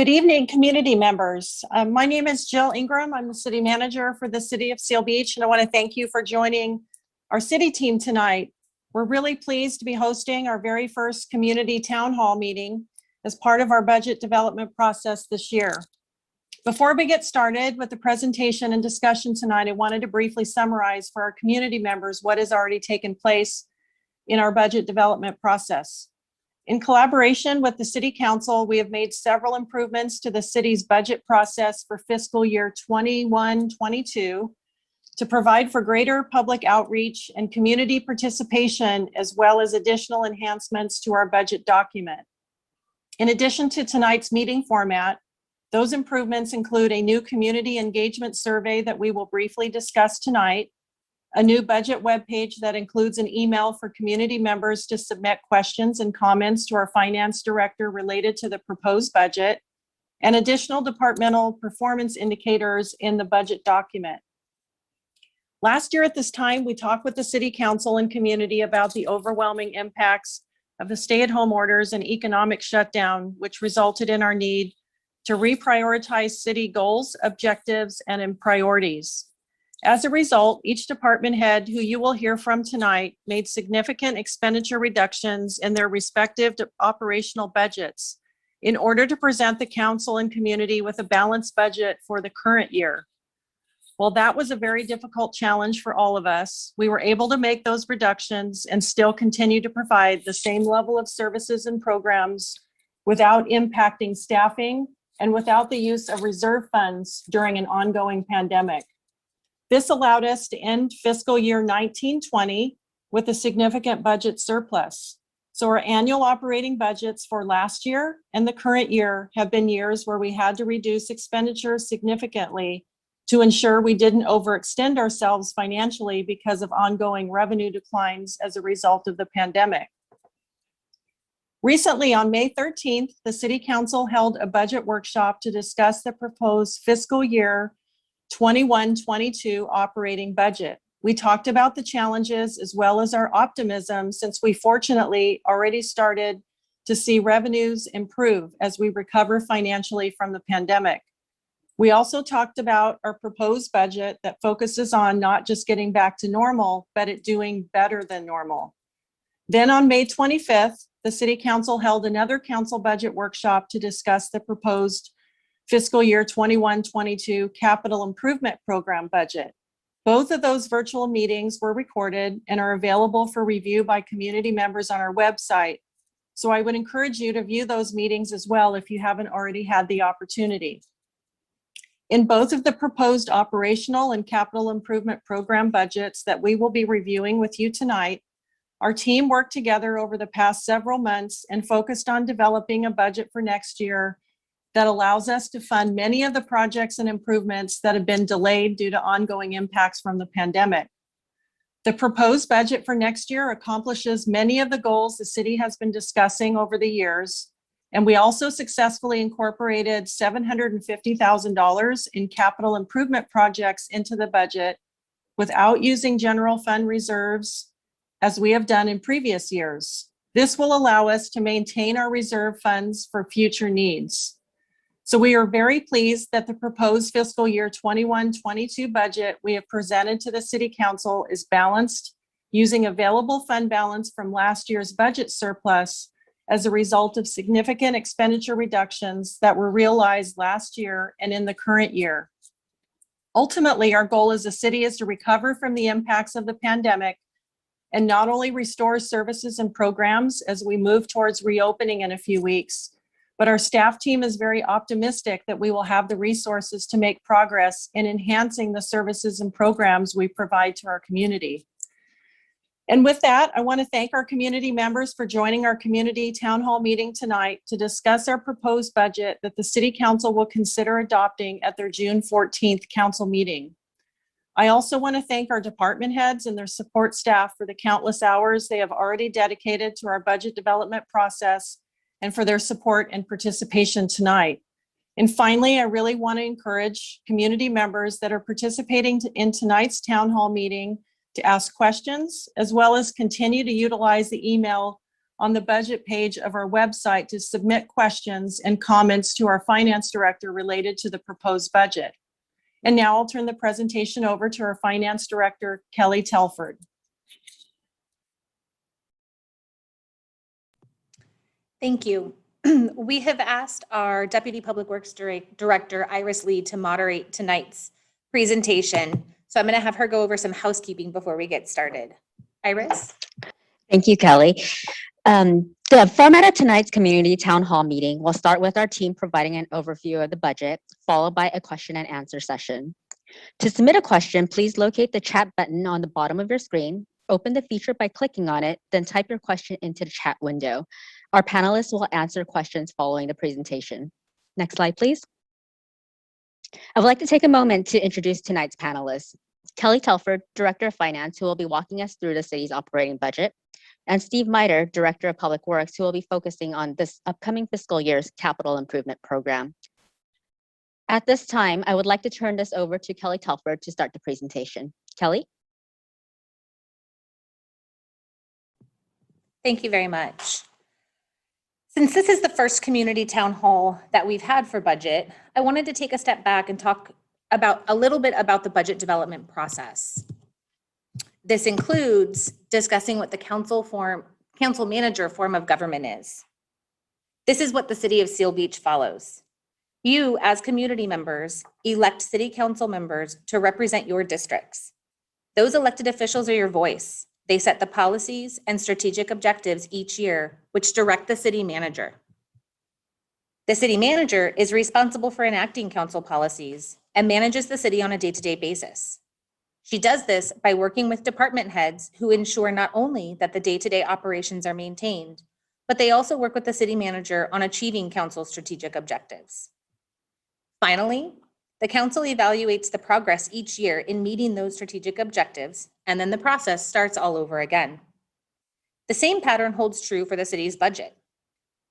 Good evening, community members. My name is Jill Ingram. I'm the city manager for the city of Seal Beach, and I want to thank you for joining our city team tonight. We're really pleased to be hosting our very first community town hall meeting as part of our budget development process this year. Before we get started with the presentation and discussion tonight, I wanted to briefly summarize for our community members what has already taken place in our budget development process. In collaboration with the City Council, we have made several improvements to the city's budget process for fiscal year 21-22 to provide for greater public outreach and community participation, as well as additional enhancements to our budget document. In addition to tonight's meeting format, those improvements include a new community engagement survey that we will briefly discuss tonight, a new budget webpage that includes an email for community members to submit questions and comments to our finance director related to the proposed budget, and additional departmental performance indicators in the budget document. Last year at this time, we talked with the City Council and community about the overwhelming impacts of the stay-at-home orders and economic shutdown, which resulted in our need to reprioritize city goals, objectives, and priorities. As a result, each department head who you will hear from tonight made significant expenditure reductions in their respective operational budgets in order to present the council and community with a balanced budget for the current year. While that was a very difficult challenge for all of us, we were able to make those reductions and still continue to provide the same level of services and programs without impacting staffing and without the use of reserve funds during an ongoing pandemic. This allowed us to end fiscal year 19-20 with a significant budget surplus. So our annual operating budgets for last year and the current year have been years where we had to reduce expenditures significantly to ensure we didn't overextend ourselves financially because of ongoing revenue declines as a result of the pandemic. Recently, on May 13th, the City Council held a budget workshop to discuss the proposed fiscal year 21-22 operating budget. We talked about the challenges as well as our optimism, since we fortunately already started to see revenues improve as we recover financially from the pandemic. We also talked about our proposed budget that focuses on not just getting back to normal, but at doing better than normal. Then on May 25th, the City Council held another council budget workshop to discuss the proposed fiscal year 21-22 capital improvement program budget. Both of those virtual meetings were recorded and are available for review by community members on our website. So I would encourage you to view those meetings as well if you haven't already had the opportunity. In both of the proposed operational and capital improvement program budgets that we will be reviewing with you tonight, our team worked together over the past several months and focused on developing a budget for next year that allows us to fund many of the projects and improvements that have been delayed due to ongoing impacts from the pandemic. The proposed budget for next year accomplishes many of the goals the city has been discussing over the years, and we also successfully incorporated $750,000 in capital improvement projects into the budget without using general fund reserves, as we have done in previous years. This will allow us to maintain our reserve funds for future needs. So we are very pleased that the proposed fiscal year 21-22 budget we have presented to the City Council is balanced using available fund balance from last year's budget surplus as a result of significant expenditure reductions that were realized last year and in the current year. Ultimately, our goal as a city is to recover from the impacts of the pandemic and not only restore services and programs as we move towards reopening in a few weeks, but our staff team is very optimistic that we will have the resources to make progress in enhancing the services and programs we provide to our community. And with that, I want to thank our community members for joining our community town hall meeting tonight to discuss our proposed budget that the City Council will consider adopting at their June 14th council meeting. I also want to thank our department heads and their support staff for the countless hours they have already dedicated to our budget development process and for their support and participation tonight. And finally, I really want to encourage community members that are participating in tonight's town hall meeting to ask questions, as well as continue to utilize the email on the budget page of our website to submit questions and comments to our finance director related to the proposed budget. And now I'll turn the presentation over to our finance director, Kelly Telford. Thank you. We have asked our Deputy Public Works Director, Iris Lee, to moderate tonight's presentation. So I'm going to have her go over some housekeeping before we get started. Iris? Thank you, Kelly. The format of tonight's community town hall meeting will start with our team providing an overview of the budget, followed by a question and answer session. To submit a question, please locate the chat button on the bottom of your screen, open the feature by clicking on it, then type your question into the chat window. Our panelists will answer questions following the presentation. Next slide, please. I would like to take a moment to introduce tonight's panelists. Kelly Telford, Director of Finance, who will be walking us through the city's operating budget, and Steve Miter, Director of Public Works, who will be focusing on this upcoming fiscal year's capital improvement program. At this time, I would like to turn this over to Kelly Telford to start the presentation. Kelly? Thank you very much. Since this is the first community town hall that we've had for budget, I wanted to take a step back and talk about a little bit about the budget development process. This includes discussing what the council manager form of government is. This is what the city of Seal Beach follows. You, as community members, elect city council members to represent your districts. Those elected officials are your voice. They set the policies and strategic objectives each year, which direct the city manager. The city manager is responsible for enacting council policies and manages the city on a day-to-day basis. She does this by working with department heads who ensure not only that the day-to-day operations are maintained, but they also work with the city manager on achieving council strategic objectives. Finally, the council evaluates the progress each year in meeting those strategic objectives, and then the process starts all over again. The same pattern holds true for the city's budget.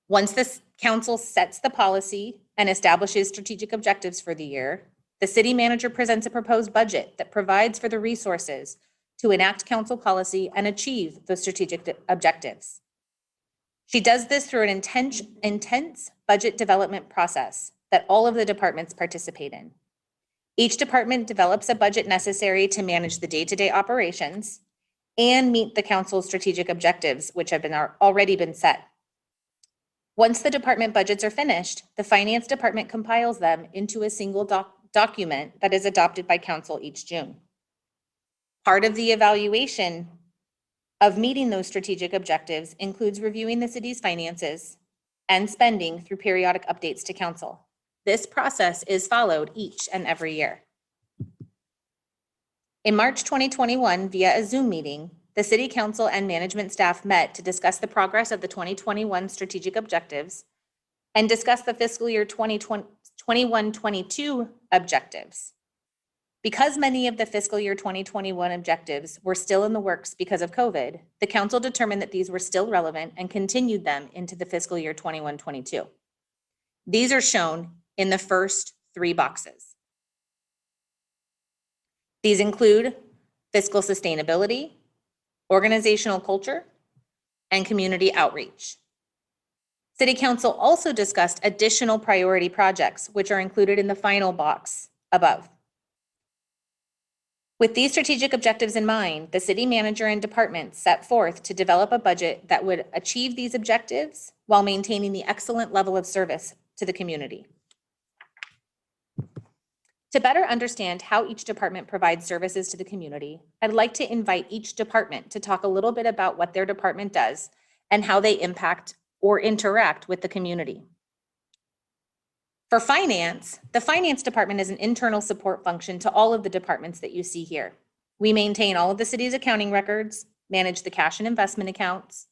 Once the council sets the policy and establishes strategic objectives for the year, the city manager presents a proposed budget that provides for the resources to enact council policy and achieve those strategic objectives. She does this through an intense budget development process that all of the departments participate in. Each department develops a budget necessary to manage the day-to-day operations and meet the council's strategic objectives, which have already been set. Once the department budgets are finished, the finance department compiles them into a single document that is adopted by council each June. Part of the evaluation of meeting those strategic objectives includes reviewing the city's finances and spending through periodic updates to council. This process is followed each and every year. In March 2021, via a Zoom meeting, the city council and management staff met to discuss the progress of the 2021 strategic objectives and discuss the fiscal year 2021-22 objectives. Because many of the fiscal year 2021 objectives were still in the works because of COVID, the council determined that these were still relevant and continued them into the fiscal year 21-22. These are shown in the first three boxes. These include fiscal sustainability, organizational culture, and community outreach. City Council also discussed additional priority projects, which are included in the final box above. With these strategic objectives in mind, the city manager and departments set forth to develop a budget that would achieve these objectives while maintaining the excellent level of service to the community. To better understand how each department provides services to the community, I'd like to invite each department to talk a little bit about what their department does and how they impact or interact with the community. For finance, the finance department is an internal support function to all of the departments that you see here. We maintain all of the city's accounting records, manage the cash and investment accounts,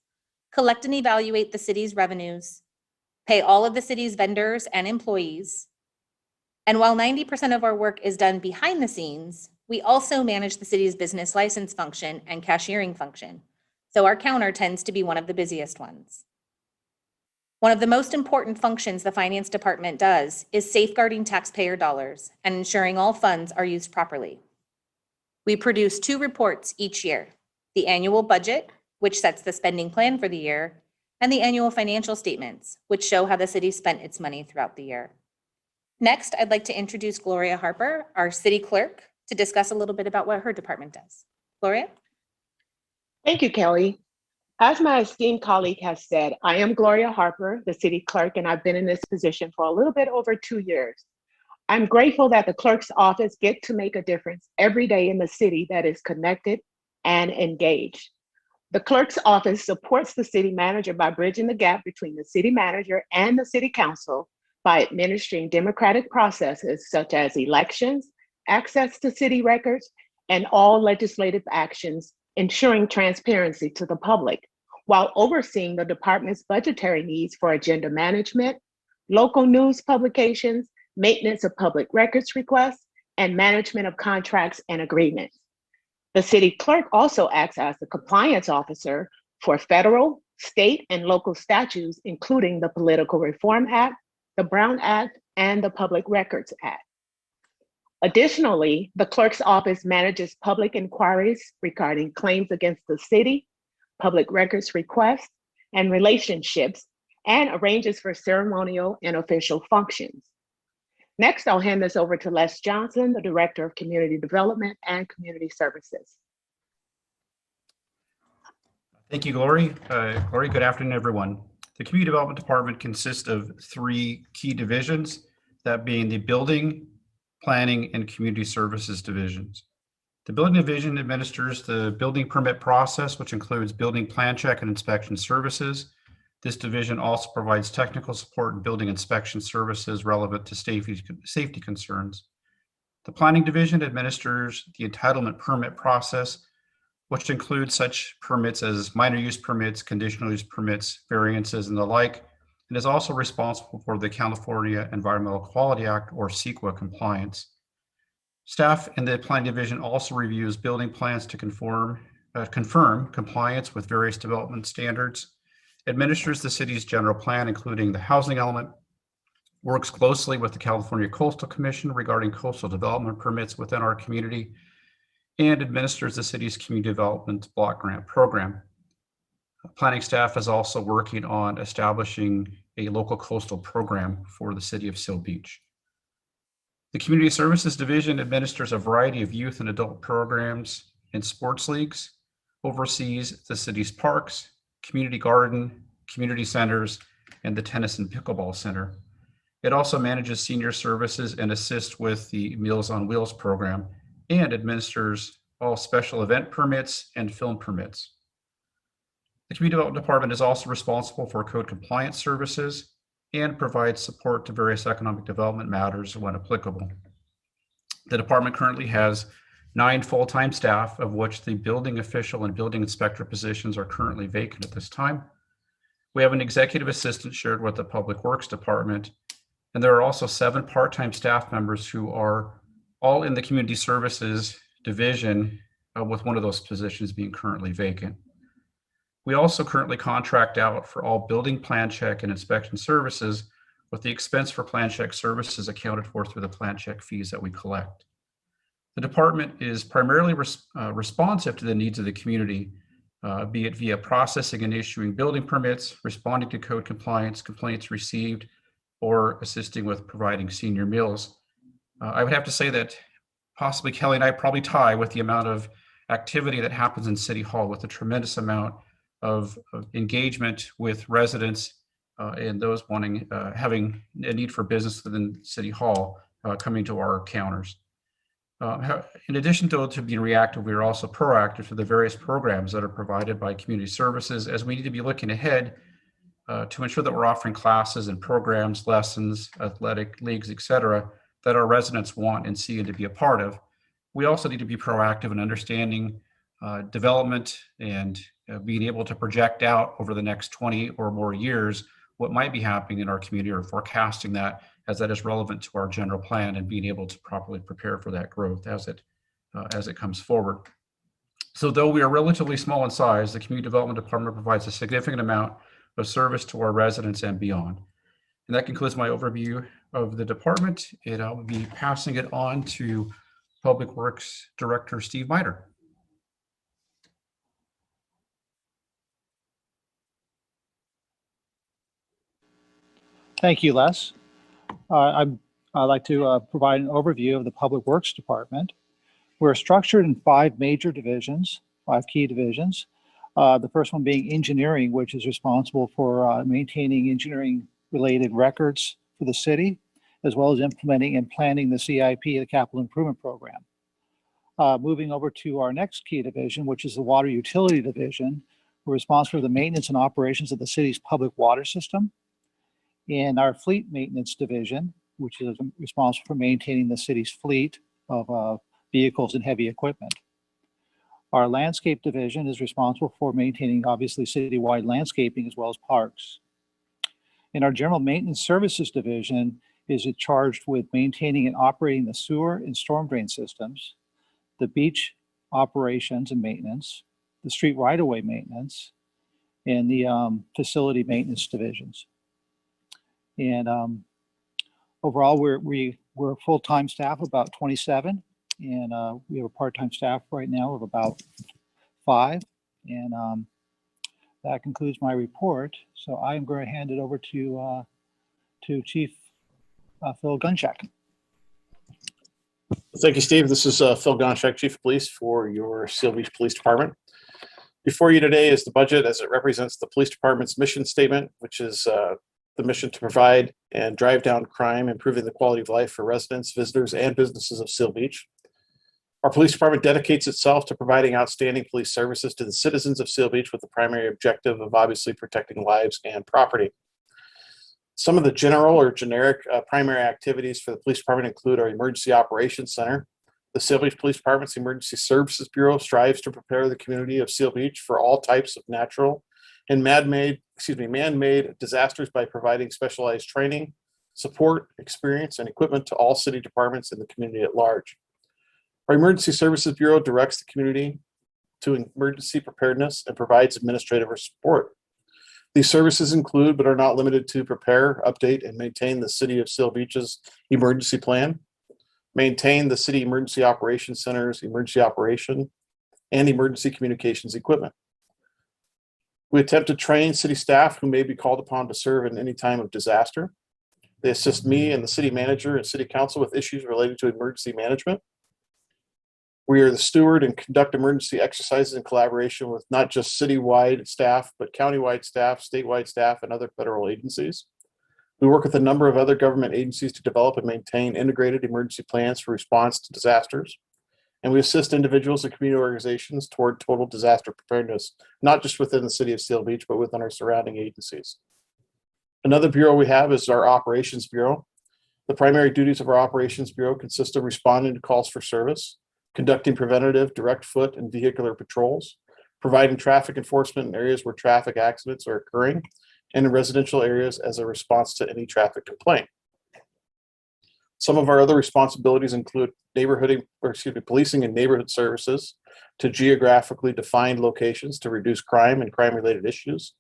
collect and evaluate the city's revenues, pay all of the city's vendors and employees. And while 90% of our work is done behind the scenes, we also manage the city's business license function and cashiering function. So our counter tends to be one of the busiest ones. One of the most important functions the finance department does is safeguarding taxpayer dollars and ensuring all funds are used properly. We produce 2 reports each year: the annual budget, which sets the spending plan for the year, and the annual financial statements, which show how the city spent its money throughout the year. Next, I'd like to introduce Gloria Harper, our city clerk, to discuss a little bit about what her department does. Gloria? Thank you, Kelly. As my esteemed colleague has said, I am Gloria Harper, the city clerk, and I've been in this position for a little bit over 2 years. I'm grateful that the clerk's office gets to make a difference every day in the city that is connected and engaged. The clerk's office supports the city manager by bridging the gap between the city manager and the city council by administering democratic processes such as elections, access to city records, and all legislative actions, ensuring transparency to the public, while overseeing the department's budgetary needs for agenda management, local news publications, maintenance of public records requests, and management of contracts and agreements. The city clerk also acts as the compliance officer for federal, state, and local statutes, including the Political Reform Act, the Brown Act, and the Public Records Act. Additionally, the clerk's office manages public inquiries regarding claims against the city, public records requests, and relationships, and arranges for ceremonial and official functions. Next, I'll hand this over to Les Johnson, the Director of Community Development and Community Services. Thank you, Glory. Good afternoon, everyone. The Community Development Department consists of 3 key divisions, that being the Building, Planning, and Community Services divisions. The Building Division administers the building permit process, which includes building plan check and inspection services. This division also provides technical support and building inspection services relevant to safety concerns. The Planning Division administers the entitlement permit process, which includes such permits as minor use permits, conditional use permits, variances, and the like, and is also responsible for the California Environmental Quality Act, or CEQA, compliance. Staff in the Planning Division also reviews building plans to confirm compliance with various development standards, administers the city's general plan, including the housing element, works closely with the California Coastal Commission regarding coastal development permits within our community, and administers the city's community development block grant program. Planning staff is also working on establishing a local coastal program for the city of Seal Beach. The Community Services Division administers a variety of youth and adult programs and sports leagues, oversees the city's parks, community garden, community centers, and the tennis and pickleball center. It also manages senior services and assists with the Meals on Wheels program, and administers all special event permits and film permits. The Community Development Department is also responsible for code compliance services and provides support to various economic development matters when applicable. The department currently has 9 full-time staff, of which the building official and building inspector positions are currently vacant at this time. We have an executive assistant shared with the Public Works Department, and there are also 7 part-time staff members who are all in the Community Services Division, with one of those positions being currently vacant. We also currently contract out for all building plan check and inspection services, with the expense for plan check services accounted for through the plan check fees that we collect. The department is primarily responsive to the needs of the community, be it via processing and issuing building permits, responding to code compliance, complaints received, or assisting with providing senior meals. I would have to say that possibly Kelly and I probably tie with the amount of activity that happens in City Hall, with a tremendous amount of engagement with residents and those having a need for business within City Hall coming to our counters. In addition to being reactive, we are also proactive to the various programs that are provided by community services, as we need to be looking ahead to ensure that we're offering classes and programs, lessons, athletic leagues, et cetera, that our residents want and see and to be a part of. We also need to be proactive in understanding development and being able to project out over the next 20 or more years what might be happening in our community, or forecasting that as that is relevant to our general plan, and being able to properly prepare for that growth as it comes forward. So though we are relatively small in size, the Community Development Department provides a significant amount of service to our residents and beyond. And that concludes my overview of the department, and I'll be passing it on to Public Works Director Steve Miter. Thank you, Les. I'd like to provide an overview of the Public Works Department. We're structured in 5 major divisions, 5 key divisions. The first one being engineering, which is responsible for maintaining engineering-related records for the city, as well as implementing and planning the CIP, the Capital Improvement Program. Moving over to our next key division, which is the Water Utility Division. We're responsible for the maintenance and operations of the city's public water system. And our Fleet Maintenance Division, which is responsible for maintaining the city's fleet of vehicles and heavy equipment. Our Landscape Division is responsible for maintaining, obviously, citywide landscaping as well as parks. And our General Maintenance Services Division is charged with maintaining and operating the sewer and storm drain systems, the beach operations and maintenance, the street right-of-way maintenance, and the facility maintenance divisions. And overall, we're a full-time staff, about 27, and we have a part-time staff right now of about 5. And that concludes my report. So I am going to hand it over to Chief Phil Gunchak. Thank you, Steve. This is Phil Gonchak, Chief of Police for your Seal Beach Police Department. Before you today is the budget as it represents the police department's mission statement, which is the mission to provide and drive down crime, improving the quality of life for residents, visitors, and businesses of Seal Beach. Our police department dedicates itself to providing outstanding police services to the citizens of Seal Beach with the primary objective of obviously protecting lives and property. Some of the general or generic primary activities for the police department include our Emergency Operations Center. The Seal Beach Police Department's Emergency Services Bureau strives to prepare the community of Seal Beach for all types of natural and man-made disasters by providing specialized training, support, experience, and equipment to all city departments in the community at large. Our Emergency Services Bureau directs the community to emergency preparedness and provides administrative support. These services include, but are not limited to, prepare, update, and maintain the City of Seal Beach's emergency plan, maintain the City Emergency Operations Center's emergency operation, and emergency communications equipment. We attempt to train city staff who may be called upon to serve in any time of disaster. They assist me and the city manager and city council with issues related to emergency management. We are the steward and conduct emergency exercises in collaboration with not just citywide staff, but countywide staff, statewide staff, and other federal agencies. We work with a number of other government agencies to develop and maintain integrated emergency plans for response to disasters. And we assist individuals and community organizations toward total disaster preparedness, not just within the city of Seal Beach, but within our surrounding agencies. Another bureau we have is our Operations Bureau. The primary duties of our Operations Bureau consist of responding to calls for service, conducting preventative direct foot and vehicular patrols, providing traffic enforcement in areas where traffic accidents are occurring, and in residential areas as a response to any traffic complaint. Some of our other responsibilities include policing and neighborhood services to geographically defined locations to reduce crime and crime-related issues,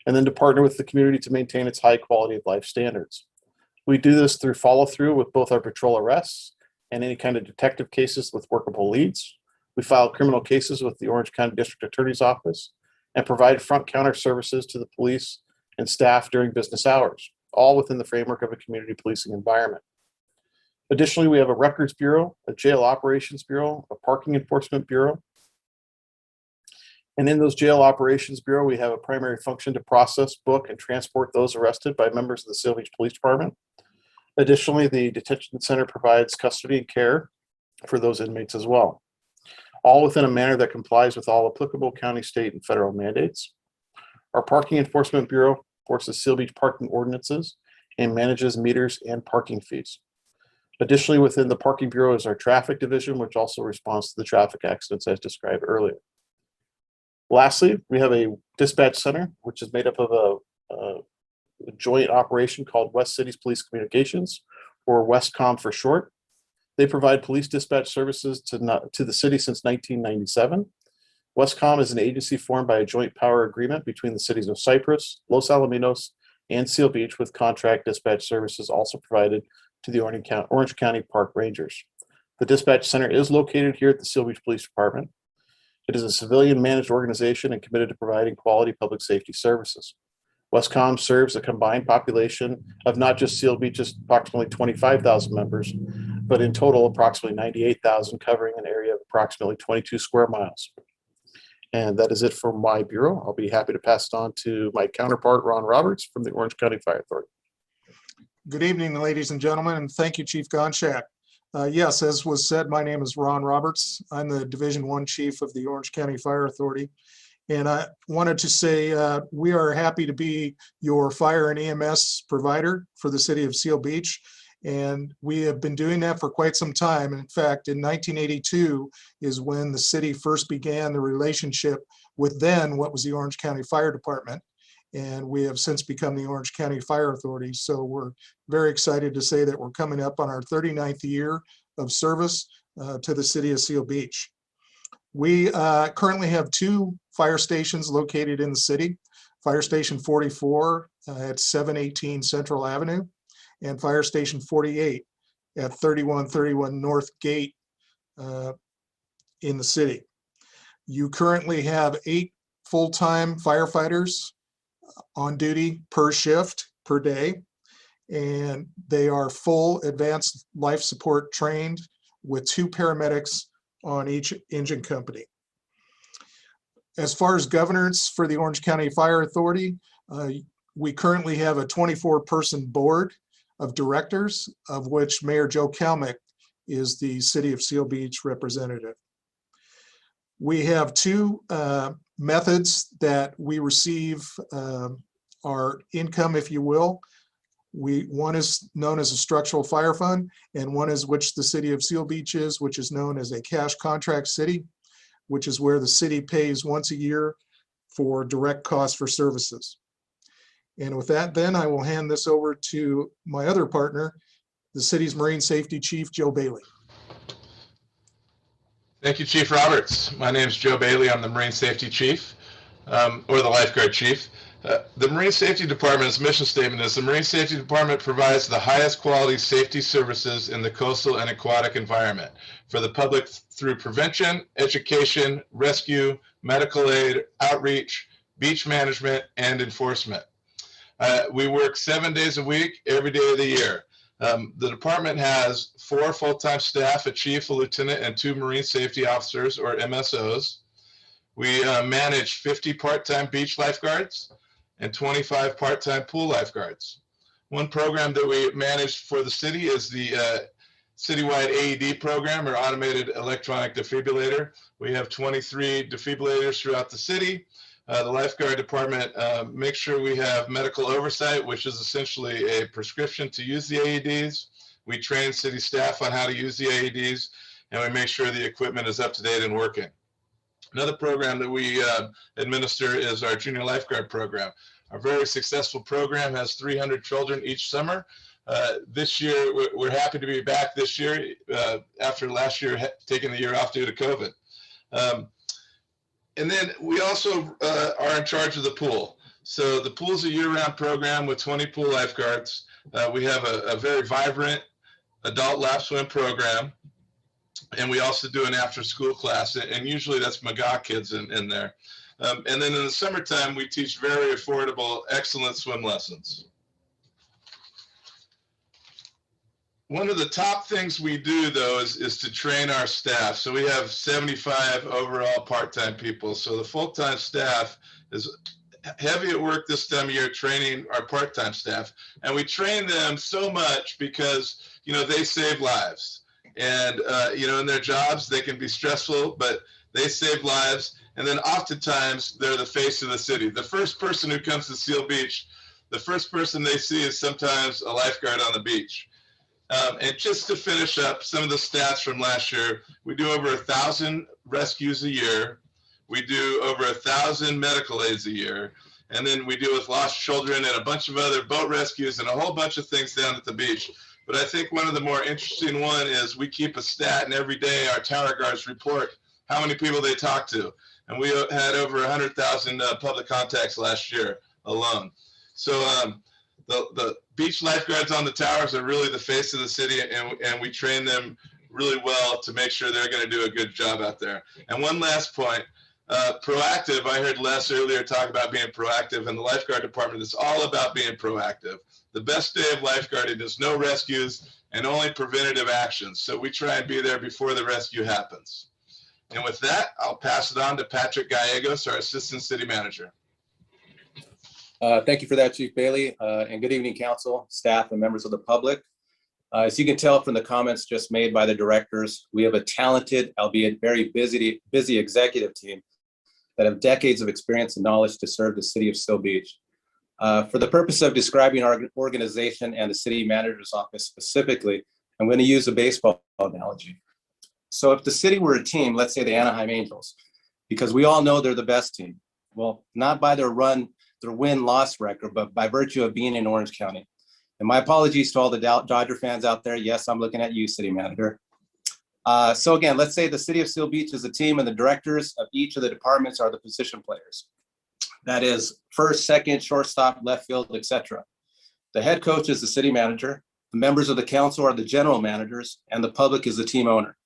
and then to partner with the community to maintain its high quality of life standards. We do this through follow-through with both our patrol arrests and any kind of detective cases with workable leads. We file criminal cases with the Orange County District Attorney's Office and provide front counter services to the police and staff during business hours, all within the framework of a community policing environment. Additionally, we have a Records Bureau, a Jail Operations Bureau, a Parking Enforcement Bureau. And in those Jail Operations Bureau, we have a primary function to process, book, and transport those arrested by members of the Seal Beach Police Department. Additionally, the detention center provides custody and care for those inmates as well, all within a manner that complies with all applicable county, state, and federal mandates. Our Parking Enforcement Bureau enforces Seal Beach parking ordinances and manages meters and parking fees. Additionally, within the Parking Bureau is our Traffic Division, which also responds to the traffic accidents as described earlier. Lastly, we have a dispatch center, which is made up of a joint operation called West Cities Police Communications, or WESTCOM for short. They provide police dispatch services to the city since 1997. WESTCOM is an agency formed by a joint power agreement between the cities of Cypress, Los Alamitos, and Seal Beach, with contract dispatch services also provided to the Orange County Park Rangers. The dispatch center is located here at the Seal Beach Police Department. It is a civilian managed organization and committed to providing quality public safety services. Westcom serves a combined population of not just Seal Beach's approximately 25,000 members, but in total approximately 98,000, covering an area of approximately 22 square miles. And that is it for my bureau. I'll be happy to pass it on to my counterpart, Ron Roberts from the Orange County Fire Authority. Good evening, ladies and gentlemen, and thank you, Chief Gonchak. Yes, as was said, my name is Ron Roberts. I'm the Division I Chief of the Orange County Fire Authority. And I wanted to say we are happy to be your fire and EMS provider for the city of Seal Beach. And we have been doing that for quite some time. In fact, in 1982 is when the city first began the relationship with then what was the Orange County Fire Department. And we have since become the Orange County Fire Authority. So we're very excited to say that we're coming up on our 39th year of service to the city of Seal Beach. We currently have 2 fire stations located in the city. Fire Station 44 at 718 Central Avenue and Fire Station 48 at 3131 North Gate in the city. You currently have 8 full-time firefighters on duty per shift per day, and they are full advanced life support trained with 2 paramedics on each engine company. As far as governance for the Orange County Fire Authority, we currently have a 24-person board of directors, of which Mayor Joe Kalmick is the City of Seal Beach representative. We have 2 methods that we receive our income, if you will. One is known as a structural fire fund, and one is which the City of Seal Beach is, which is known as a cash contract city, which is where the city pays once a year for direct costs for services. And with that, then I will hand this over to my other partner, the city's Marine Safety Chief, Joe Bailey. Thank you, Chief Roberts. My name is Joe Bailey. I'm the Marine Safety Chief, or the Lifeguard Chief. The Marine Safety Department's mission statement is the Marine Safety Department provides the highest quality safety services in the coastal and aquatic environment for the public through prevention, education, rescue, medical aid, outreach, beach management, and enforcement. We work 7 days a week, every day of the year. The department has 4 full-time staff, a chief, a lieutenant, and 2 marine safety officers, or MSOs. We manage 50 part-time beach lifeguards and 25 part-time pool lifeguards. One program that we manage for the city is the citywide AED program, or automated electronic defibrillator. We have 23 defibrillators throughout the city. The lifeguard department makes sure we have medical oversight, which is essentially a prescription to use the AEDs. We train city staff on how to use the AEDs, and we make sure the equipment is up to date and working. Another program that we administer is our junior lifeguard program. Our very successful program has 300 children each summer. This year, we're happy to be back this year after last year taking the year off due to COVID. And then we also are in charge of the pool. So the pool is a year-round program with 20 pool lifeguards. We have a very vibrant adult lap swim program. And we also do an after-school class, and usually that's MAGA kids in there. And then in the summertime, we teach very affordable, excellent swim lessons. One of the top things we do, though, is to train our staff. So we have 75 overall part-time people. So the full-time staff is heavy at work this time of year training our part-time staff. And we train them so much because, you know, they save lives. And, you know, in their jobs, they can be stressful, but they save lives. And then oftentimes, they're the face of the city. The first person who comes to Seal Beach, the first person they see is sometimes a lifeguard on the beach. And just to finish up some of the stats from last year, we do over 1,000 rescues a year. We do over 1,000 medical aids a year. And then we deal with lost children and a bunch of other boat rescues and a whole bunch of things down at the beach. But I think one of the more interesting one is we keep a stat, and every day our tower guards report how many people they talk to. And we had over 100,000 public contacts last year alone. So the beach lifeguards on the towers are really the face of the city, and we train them really well to make sure they're going to do a good job out there. And one last point, Proactive, I heard Les earlier talk about being proactive, and the lifeguard department is all about being proactive. The best day of lifeguarding is no rescues and only preventative actions. So we try and be there before the rescue happens. And with that, I'll pass it on to Patrick Gallegos, our Assistant City Manager. Thank you for that, Chief Bailey, and good evening, council, staff, and members of the public. As you can tell from the comments just made by the directors, we have a talented, albeit very busy executive team that have decades of experience and knowledge to serve the city of Seal Beach. For the purpose of describing our organization and the city manager's office specifically, I'm going to use a baseball analogy. So if the city were a team, let's say the Anaheim Angels, because we all know they're the best team. Well, not by their win-loss record, but by virtue of being in Orange County. And my apologies to all the Dodger fans out there. Yes, I'm looking at you, city manager. So again, let's say the city of Seal Beach is a team and the directors of each of the departments are the position players. That is first, second, shortstop, left field, etc. The head coach is the city manager. The members of the council are the general managers, and the public is the team owner.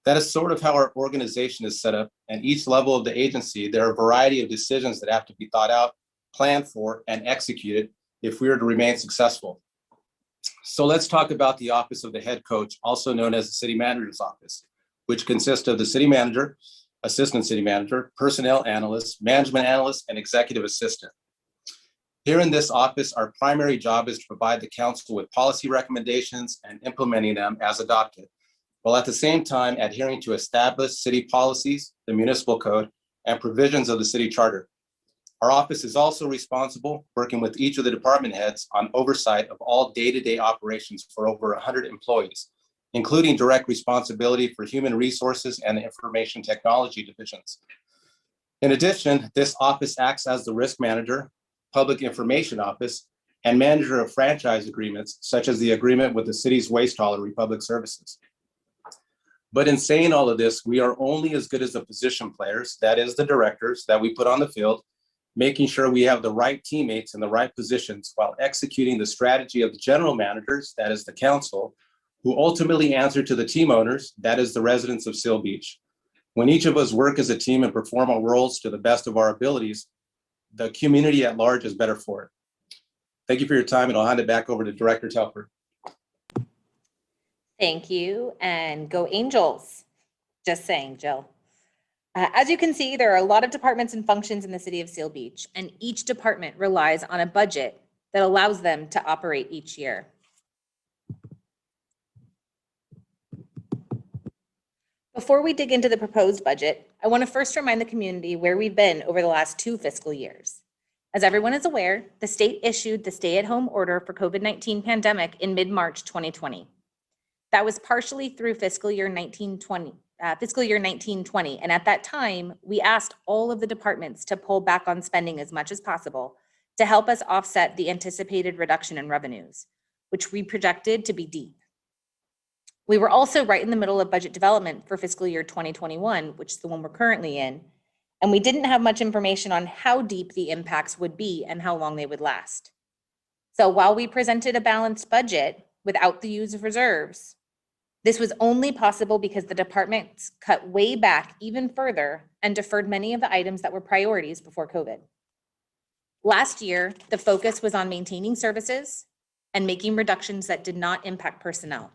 That is sort of how our organization is set up. And each level of the agency, there are a variety of decisions that have to be thought out, planned for, and executed if we are to remain successful. So let's talk about the office of the head coach, also known as the city manager's office, which consists of the city manager, assistant city manager, personnel analyst, management analyst, and executive assistant. Here in this office, our primary job is to provide the council with policy recommendations and implementing them as adopted, while at the same time adhering to established city policies, the municipal code, and provisions of the city charter. Our office is also responsible, working with each of the department heads on oversight of all day-to-day operations for over 100 employees, including direct responsibility for human resources and the information technology divisions. In addition, this office acts as the risk manager, public information office, and manager of franchise agreements, such as the agreement with the city's waste hauler, Public Services. But in saying all of this, we are only as good as the position players, that is the directors that we put on the field, making sure we have the right teammates in the right positions while executing the strategy of the general managers, that is the council, who ultimately answer to the team owners, that is the residents of Seal Beach. When each of us work as a team and perform our roles to the best of our abilities, the community at large is better for it. Thank you for your time, and I'll hand it back over to Director Telford. Thank you, and go Angels. Just saying, Jill. As you can see, there are a lot of departments and functions in the city of Seal Beach, and each department relies on a budget that allows them to operate each year. Before we dig into the proposed budget, I want to first remind the community where we've been over the last 2 fiscal years. As everyone is aware, the state issued the stay-at-home order for COVID-19 pandemic in mid-March 2020. That was partially through fiscal year 1920, and at that time, we asked all of the departments to pull back on spending as much as possible to help us offset the anticipated reduction in revenues, which we projected to be deep. We were also right in the middle of budget development for fiscal year 2021, which is the one we're currently in, and we didn't have much information on how deep the impacts would be and how long they would last. So while we presented a balanced budget without the use of reserves, this was only possible because the departments cut way back even further and deferred many of the items that were priorities before COVID. Last year, the focus was on maintaining services and making reductions that did not impact personnel.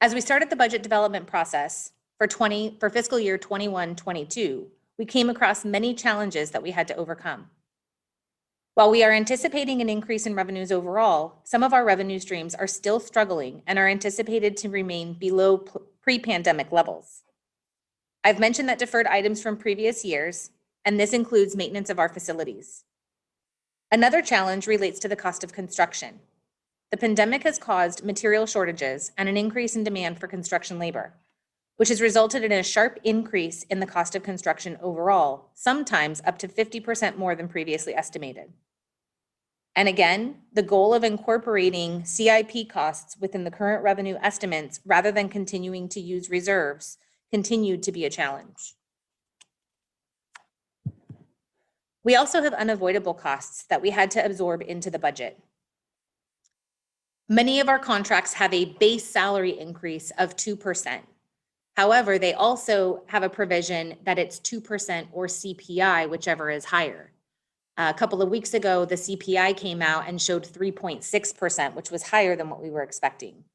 As we started the budget development process for fiscal year 21-22, we came across many challenges that we had to overcome. While we are anticipating an increase in revenues overall, some of our revenue streams are still struggling and are anticipated to remain below pre-pandemic levels. I've mentioned that deferred items from previous years, and this includes maintenance of our facilities. Another challenge relates to the cost of construction. The pandemic has caused material shortages and an increase in demand for construction labor, which has resulted in a sharp increase in the cost of construction overall, sometimes up to 50% more than previously estimated. And again, the goal of incorporating CIP costs within the current revenue estimates rather than continuing to use reserves continued to be a challenge. We also have unavoidable costs that we had to absorb into the budget. Many of our contracts have a base salary increase of 2%. However, they also have a provision that it's 2% or CPI, whichever is higher. A couple of weeks ago, the CPI came out and showed 3.6%, which was higher than what we were expecting.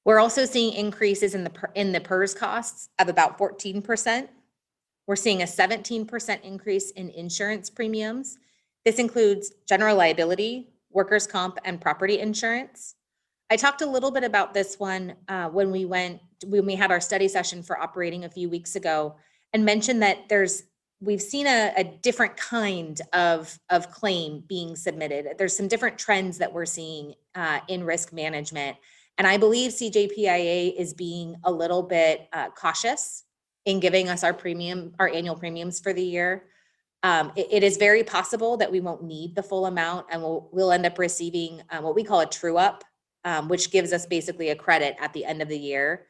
We're also seeing increases in the PERS costs of about 14%. We're seeing a 17% increase in insurance premiums. This includes general liability, workers' comp, and property insurance. I talked a little bit about this one when we had our study session for operating a few weeks ago, and mentioned that we've seen a different kind of claim being submitted. There's some different trends that we're seeing in risk management. And I believe CJPIA is being a little bit cautious in giving us our annual premiums for the year. It is very possible that we won't need the full amount, and we'll end up receiving what we call a true up, which gives us basically a credit at the end of the year.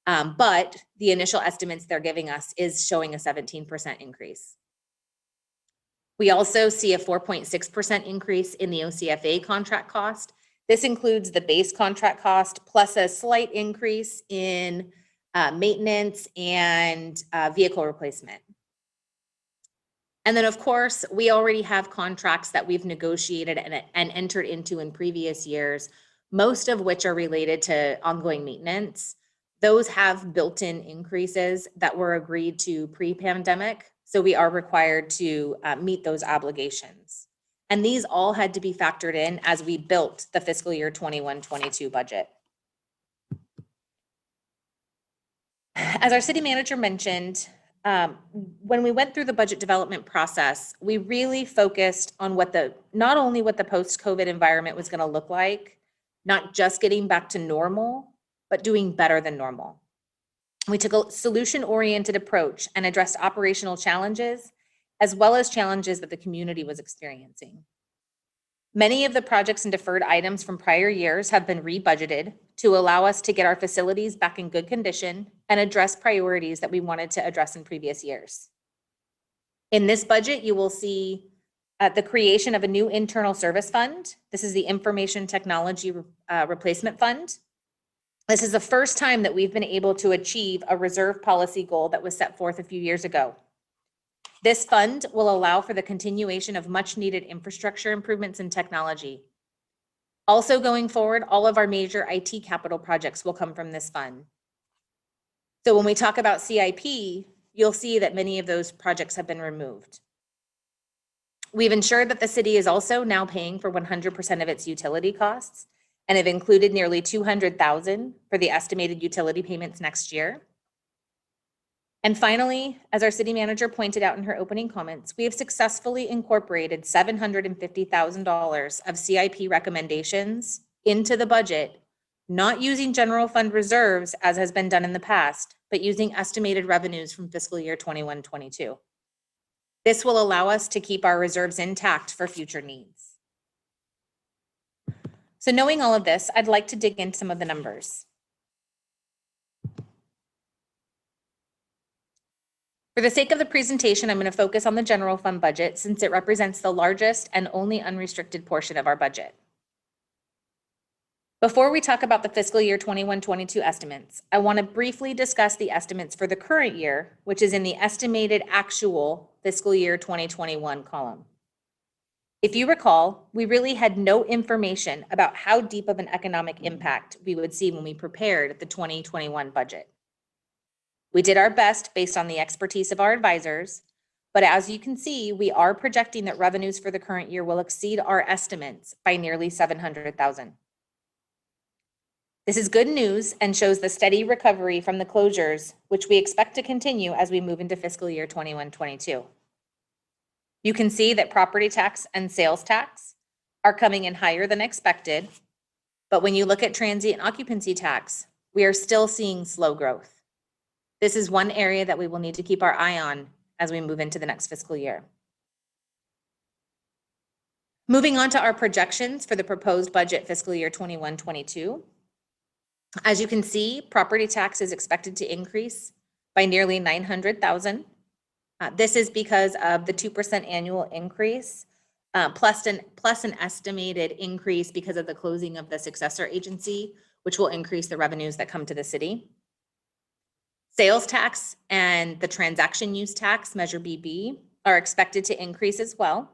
But the initial estimates they're giving us is showing a 17% increase. We also see a 4.6% increase in the OCFA contract cost. This includes the base contract cost plus a slight increase in maintenance and vehicle replacement. And then, of course, we already have contracts that we've negotiated and entered into in previous years, most of which are related to ongoing maintenance. Those have built-in increases that were agreed to pre-pandemic, so we are required to meet those obligations. And these all had to be factored in as we built the fiscal year 21-22 budget. As our city manager mentioned, when we went through the budget development process, we really focused on not only what the post-COVID environment was going to look like, not just getting back to normal, but doing better than normal. We took a solution-oriented approach and addressed operational challenges, as well as challenges that the community was experiencing. Many of the projects and deferred items from prior years have been rebudgeted to allow us to get our facilities back in good condition and address priorities that we wanted to address in previous years. In this budget, you will see the creation of a new internal service fund. This is the Information Technology Replacement Fund. This is the first time that we've been able to achieve a reserve policy goal that was set forth a few years ago. This fund will allow for the continuation of much needed infrastructure improvements in technology. Also going forward, all of our major IT capital projects will come from this fund. So when we talk about CIP, you'll see that many of those projects have been removed. We've ensured that the city is also now paying for 100% of its utility costs and have included nearly $200,000 for the estimated utility payments next year. And finally, as our city manager pointed out in her opening comments, we have successfully incorporated $750,000 of CIP recommendations into the budget, not using general fund reserves as has been done in the past, but using estimated revenues from fiscal year 21-22. This will allow us to keep our reserves intact for future needs. So knowing all of this, I'd like to dig into some of the numbers. For the sake of the presentation, I'm going to focus on the general fund budget since it represents the largest and only unrestricted portion of our budget. Before we talk about the fiscal year 21-22 estimates, I want to briefly discuss the estimates for the current year, which is in the estimated actual fiscal year 2021 column. If you recall, we really had no information about how deep of an economic impact we would see when we prepared the 2021 budget. We did our best based on the expertise of our advisors, but as you can see, we are projecting that revenues for the current year will exceed our estimates by nearly $700,000. This is good news and shows the steady recovery from the closures, which we expect to continue as we move into fiscal year 21-22. You can see that property tax and sales tax are coming in higher than expected, but when you look at transient occupancy tax, we are still seeing slow growth. This is one area that we will need to keep our eye on as we move into the next fiscal year. Moving on to our projections for the proposed budget fiscal year 21-22. As you can see, property tax is expected to increase by nearly $900,000. This is because of the 2% annual increase, plus an estimated increase because of the closing of the successor agency, which will increase the revenues that come to the city. Sales tax and the transaction use tax, Measure BB, are expected to increase as well.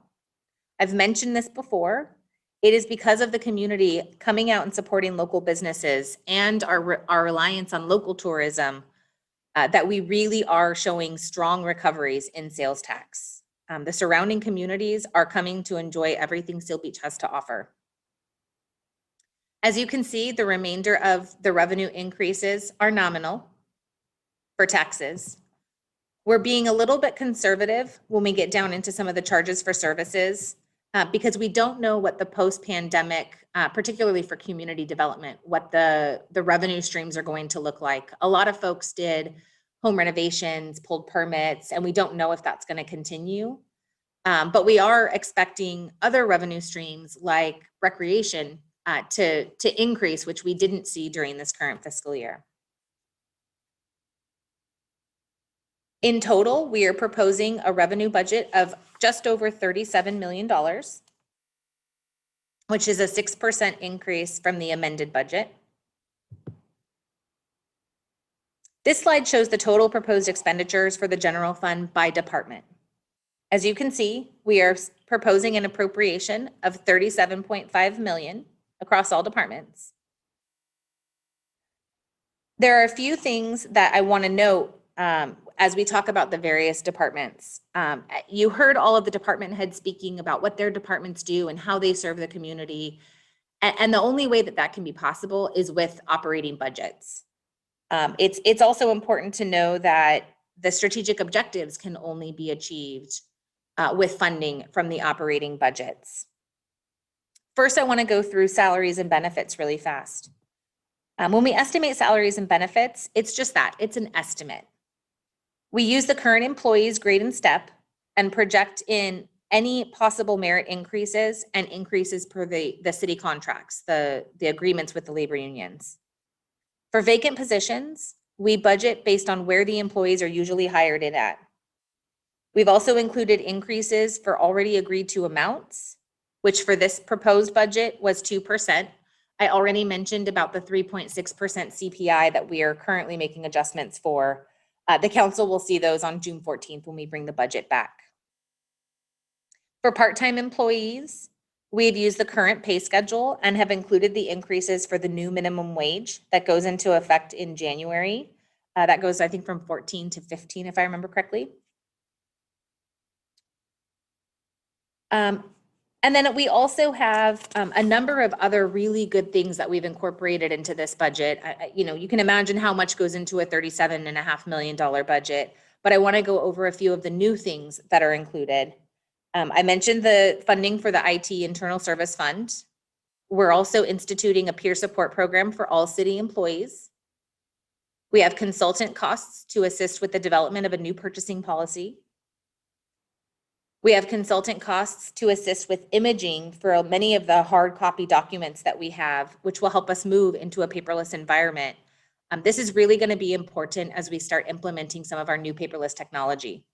I've mentioned this before. It is because of the community coming out and supporting local businesses and our reliance on local tourism that we really are showing strong recoveries in sales tax. The surrounding communities are coming to enjoy everything Seal Beach has to offer. As you can see, the remainder of the revenue increases are nominal for taxes. We're being a little bit conservative when we get down into some of the charges for services because we don't know what the post-pandemic, particularly for community development, what the revenue streams are going to look like. A lot of folks did home renovations, pulled permits, and we don't know if that's going to continue. But we are expecting other revenue streams like recreation to increase, which we didn't see during this current fiscal year. In total, we are proposing a revenue budget of just over $37 million, which is a 6% increase from the amended budget. This slide shows the total proposed expenditures for the general fund by department. As you can see, we are proposing an appropriation of $37.5 million across all departments. There are a few things that I want to note as we talk about the various departments. You heard all of the department heads speaking about what their departments do and how they serve the community. And the only way that that can be possible is with operating budgets. It's also important to know that the strategic objectives can only be achieved with funding from the operating budgets. First, I want to go through salaries and benefits really fast. When we estimate salaries and benefits, it's just that, it's an estimate. We use the current employees' grade and step and project in any possible merit increases and increases per the city contracts, the agreements with the labor unions. For vacant positions, we budget based on where the employees are usually hired in at. We've also included increases for already agreed to amounts, which for this proposed budget was 2%. I already mentioned about the 3.6% CPI that we are currently making adjustments for. The council will see those on June 14th when we bring the budget back. For part-time employees, we've used the current pay schedule and have included the increases for the new minimum wage that goes into effect in January. That goes, I think, from 14 to 15, if I remember correctly. And then we also have a number of other really good things that we've incorporated into this budget. You can imagine how much goes into a $37.5 million budget, but I want to go over a few of the new things that are included. I mentioned the funding for the IT Internal Service Fund. We're also instituting a peer support program for all city employees. We have consultant costs to assist with the development of a new purchasing policy. We have consultant costs to assist with imaging for many of the hard copy documents that we have, which will help us move into a paperless environment. This is really going to be important as we start implementing some of our new paperless technology.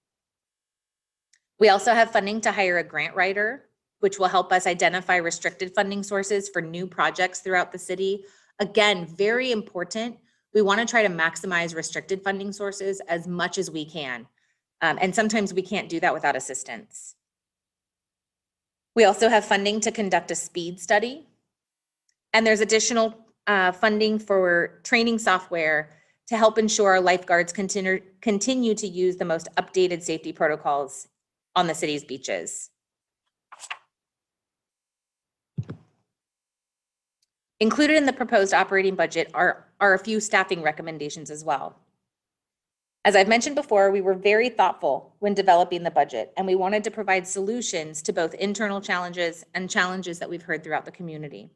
We also have funding to hire a grant writer, which will help us identify restricted funding sources for new projects throughout the city. Again, very important. We want to try to maximize restricted funding sources as much as we can. And sometimes we can't do that without assistance. We also have funding to conduct a speed study. And there's additional funding for training software to help ensure our lifeguards continue to use the most updated safety protocols on the city's beaches. Included in the proposed operating budget are a few staffing recommendations as well. As I've mentioned before, we were very thoughtful when developing the budget, and we wanted to provide solutions to both internal challenges and challenges that we've heard throughout the community.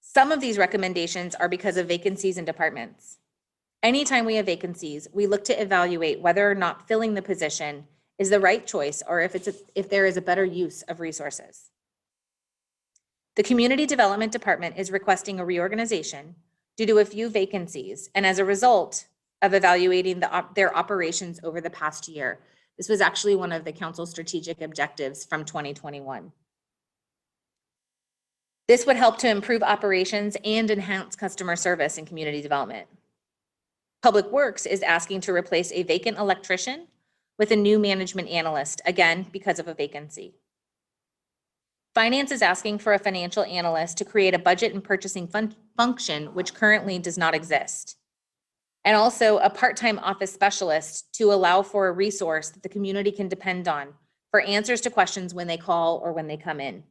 Some of these recommendations are because of vacancies in departments. Anytime we have vacancies, we look to evaluate whether or not filling the position is the right choice or if there is a better use of resources. The Community Development Department is requesting a reorganization due to a few vacancies, and as a result of evaluating their operations over the past year. This was actually one of the council's strategic objectives from 2021. This would help to improve operations and enhance customer service and community development. Public Works is asking to replace a vacant electrician with a new management analyst, again, because of a vacancy. Finance is asking for a financial analyst to create a budget and purchasing function, which currently does not exist. And also a part-time office specialist to allow for a resource that the community can depend on for answers to questions when they call or when they come in.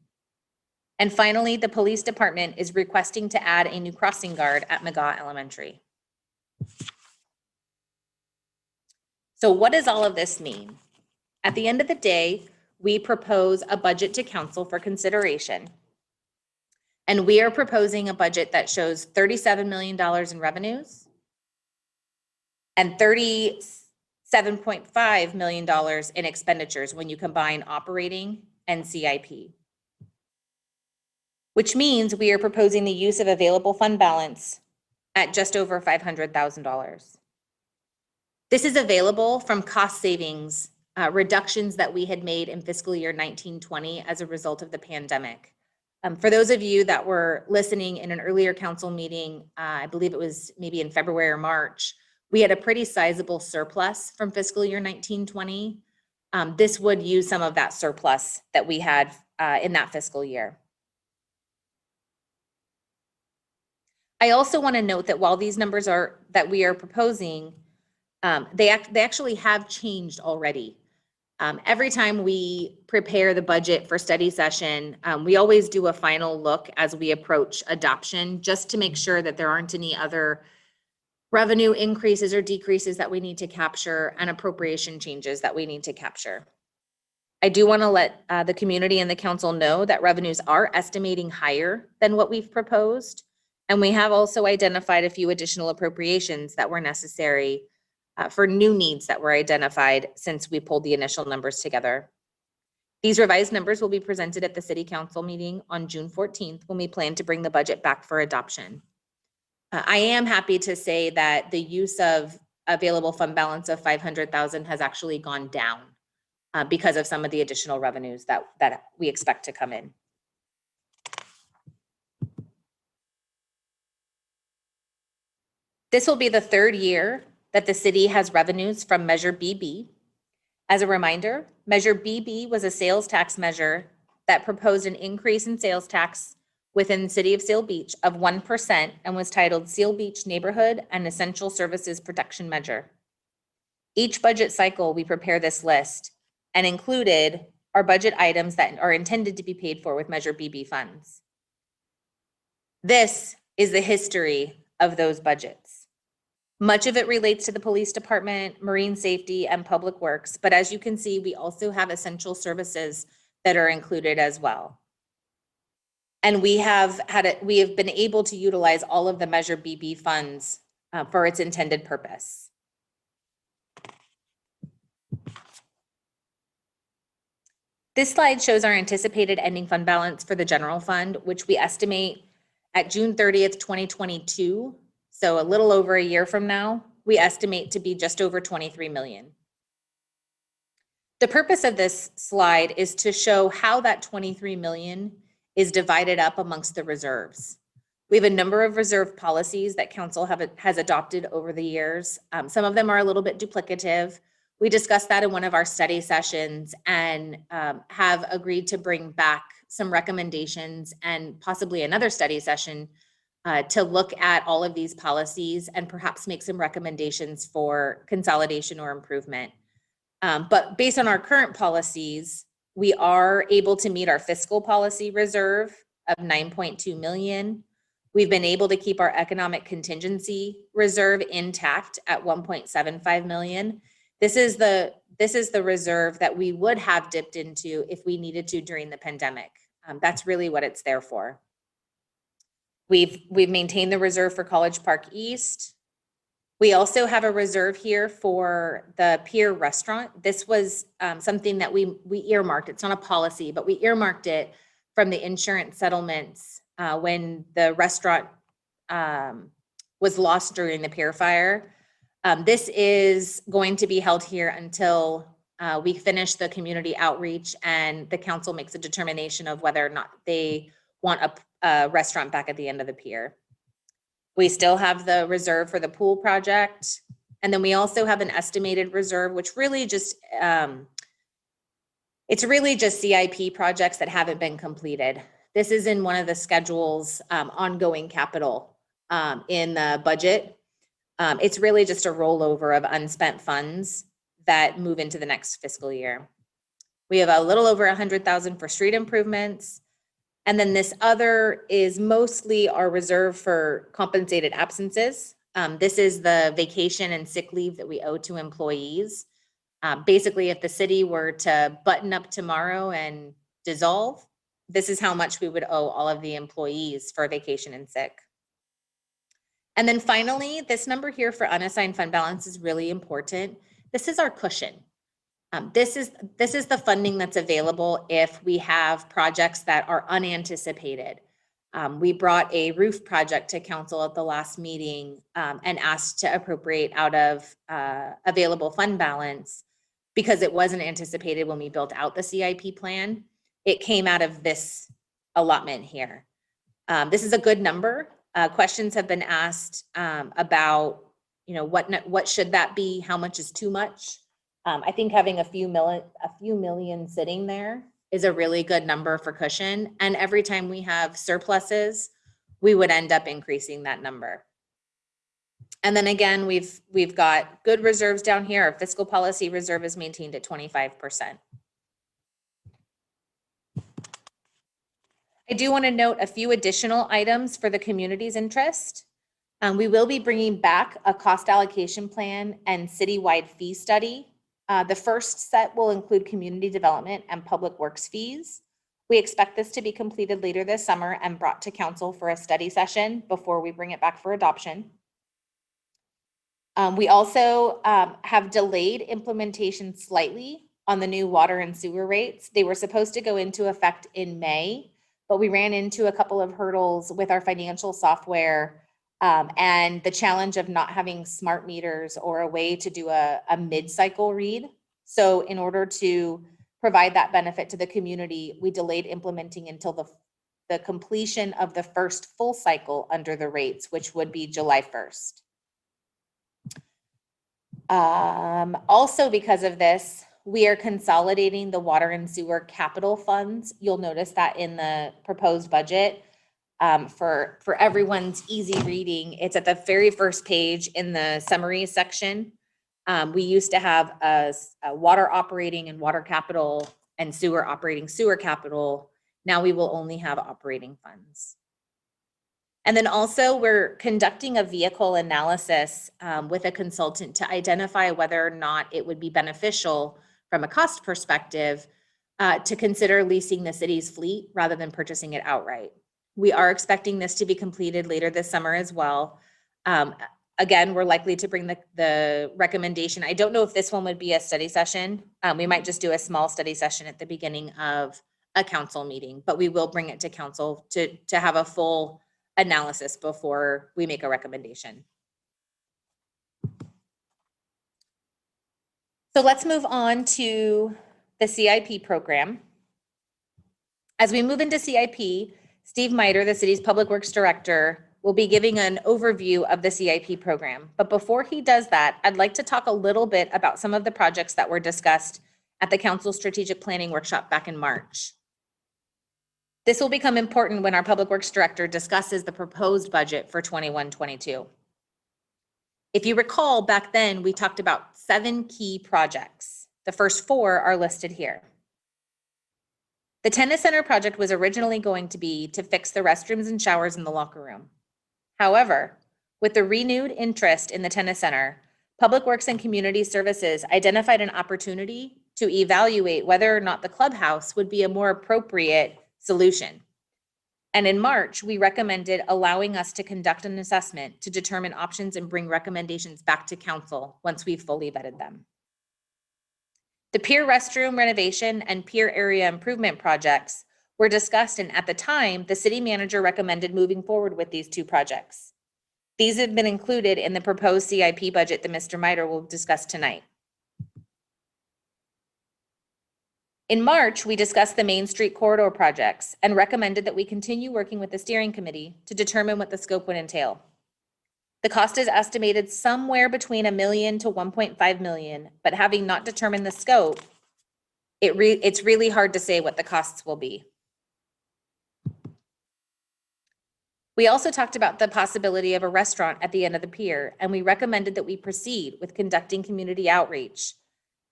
And finally, the police department is requesting to add a new crossing guard at McGaw Elementary. So what does all of this mean? At the end of the day, we propose a budget to council for consideration. And we are proposing a budget that shows $37 million in revenues and $37.5 million in expenditures when you combine operating and CIP. Which means we are proposing the use of available fund balance at just over $500,000. This is available from cost savings reductions that we had made in fiscal year 19-20 as a result of the pandemic. For those of you that were listening in an earlier council meeting, I believe it was maybe in February or March, we had a pretty sizable surplus from fiscal year 19-20. This would use some of that surplus that we had in that fiscal year. I also want to note that while these numbers are that we are proposing, they actually have changed already. Every time we prepare the budget for study session, we always do a final look as we approach adoption, just to make sure that there aren't any other revenue increases or decreases that we need to capture and appropriation changes that we need to capture. I do want to let the community and the council know that revenues are estimating higher than what we've proposed. And we have also identified a few additional appropriations that were necessary for new needs that were identified since we pulled the initial numbers together. These revised numbers will be presented at the City Council meeting on June 14th when we plan to bring the budget back for adoption. I am happy to say that the use of available fund balance of $500,000 has actually gone down because of some of the additional revenues that we expect to come in. This will be the third year that the city has revenues from Measure BB. As a reminder, Measure BB was a sales tax measure that proposed an increase in sales tax within the city of Seal Beach of 1% and was titled Seal Beach Neighborhood and Essential Services Protection Measure. Each budget cycle, we prepare this list and included our budget items that are intended to be paid for with Measure BB funds. This is the history of those budgets. Much of it relates to the police department, marine safety, and public works. But as you can see, we also have essential services that are included as well. And we have been able to utilize all of the Measure BB funds for its intended purpose. This slide shows our anticipated ending fund balance for the general fund, which we estimate at June 30th, 2022. So a little over a year from now, we estimate to be just over 23 million. The purpose of this slide is to show how that 23 million is divided up amongst the reserves. We have a number of reserve policies that council has adopted over the years. Some of them are a little bit duplicative. We discussed that in one of our study sessions and have agreed to bring back some recommendations and possibly another study session to look at all of these policies and perhaps make some recommendations for consolidation or improvement. But based on our current policies, we are able to meet our fiscal policy reserve of 9.2 million. We've been able to keep our economic contingency reserve intact at 1.75 million. This is the reserve that we would have dipped into if we needed to during the pandemic. That's really what it's there for. We've maintained the reserve for College Park East. We also have a reserve here for the Pier Restaurant. This was something that we earmarked. It's not a policy, but we earmarked it from the insurance settlements when the restaurant was lost during the Pier fire. This is going to be held here until we finish the community outreach and the council makes a determination of whether or not they want a restaurant back at the end of the pier. We still have the reserve for the pool project. And then we also have an estimated reserve, which really just, it's really just CIP projects that haven't been completed. This is in one of the schedules, ongoing capital in the budget. It's really just a rollover of unspent funds that move into the next fiscal year. We have a little over 100,000 for street improvements. And then this other is mostly our reserve for compensated absences. This is the vacation and sick leave that we owe to employees. Basically, if the city were to button up tomorrow and dissolve, this is how much we would owe all of the employees for vacation and sick. And then finally, this number here for unassigned fund balance is really important. This is our cushion. This is the funding that's available if we have projects that are unanticipated. We brought a roof project to council at the last meeting and asked to appropriate out of available fund balance because it wasn't anticipated when we built out the CIP plan. It came out of this allotment here. This is a good number. Questions have been asked about, what should that be? How much is too much? I think having a few million sitting there is a really good number for cushion. And every time we have surpluses, we would end up increasing that number. And then again, we've got good reserves down here. Our fiscal policy reserve is maintained at 25%. I do want to note a few additional items for the community's interest. We will be bringing back a cost allocation plan and citywide fee study. The first set will include community development and public works fees. We expect this to be completed later this summer and brought to council for a study session before we bring it back for adoption. We also have delayed implementation slightly on the new water and sewer rates. They were supposed to go into effect in May, but we ran into a couple of hurdles with our financial software and the challenge of not having smart meters or a way to do a mid-cycle read. So in order to provide that benefit to the community, we delayed implementing until the completion of the first full cycle under the rates, which would be July 1st. Also because of this, we are consolidating the water and sewer capital funds. You'll notice that in the proposed budget. For everyone's easy reading, it's at the very first page in the summary section. We used to have a water operating and water capital and sewer operating sewer capital. Now we will only have operating funds. And then also we're conducting a vehicle analysis with a consultant to identify whether or not it would be beneficial from a cost perspective to consider leasing the city's fleet rather than purchasing it outright. We are expecting this to be completed later this summer as well. Again, we're likely to bring the recommendation. I don't know if this one would be a study session. We might just do a small study session at the beginning of a council meeting, but we will bring it to council to have a full analysis before we make a recommendation. So let's move on to the CIP program. As we move into CIP, Steve Miter, the city's public works director, will be giving an overview of the CIP program. But before he does that, I'd like to talk a little bit about some of the projects that were discussed at the council strategic planning workshop back in March. This will become important when our public works director discusses the proposed budget for 21-22. If you recall, back then we talked about 7 key projects. The first 4 are listed here. The tennis center project was originally going to be to fix the restrooms and showers in the locker room. However, with the renewed interest in the tennis center, Public Works and Community Services identified an opportunity to evaluate whether or not the clubhouse would be a more appropriate solution. And in March, we recommended allowing us to conduct an assessment to determine options and bring recommendations back to council once we've fully vetted them. The pier restroom renovation and pier area improvement projects were discussed, and at the time, the city manager recommended moving forward with these 2 projects. These have been included in the proposed CIP budget that Mr. Miter will discuss tonight. In March, we discussed the Main Street corridor projects and recommended that we continue working with the steering committee to determine what the scope would entail. The cost is estimated somewhere between $1 million to $1.5 million, but having not determined the scope, it's really hard to say what the costs will be. We also talked about the possibility of a restaurant at the end of the pier, and we recommended that we proceed with conducting community outreach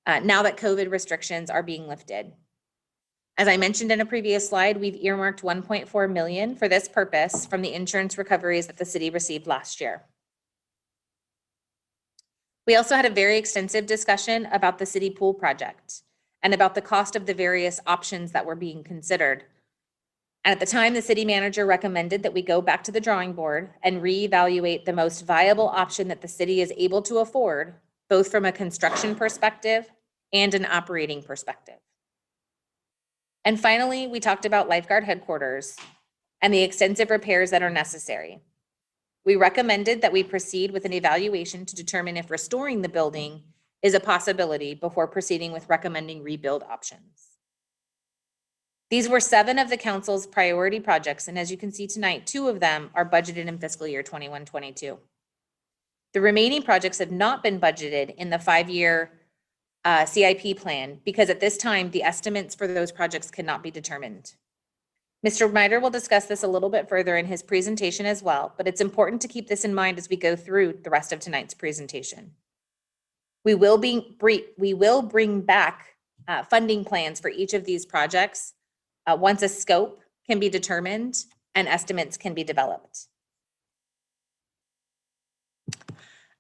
now that COVID restrictions are being lifted. As I mentioned in a previous slide, we've earmarked $1.4 million for this purpose from the insurance recoveries that the city received last year. We also had a very extensive discussion about the city pool project and about the cost of the various options that were being considered. And at the time, the city manager recommended that we go back to the drawing board and reevaluate the most viable option that the city is able to afford, both from a construction perspective and an operating perspective. And finally, we talked about lifeguard headquarters and the extensive repairs that are necessary. We recommended that we proceed with an evaluation to determine if restoring the building is a possibility before proceeding with recommending rebuild options. These were 7 of the council's priority projects, and as you can see tonight, 2 of them are budgeted in fiscal year 21-22. The remaining projects have not been budgeted in the 5-year CIP plan because at this time, the estimates for those projects cannot be determined. Mr. Miter will discuss this a little bit further in his presentation as well, but it's important to keep this in mind as we go through the rest of tonight's presentation. We will bring back funding plans for each of these projects once a scope can be determined and estimates can be developed.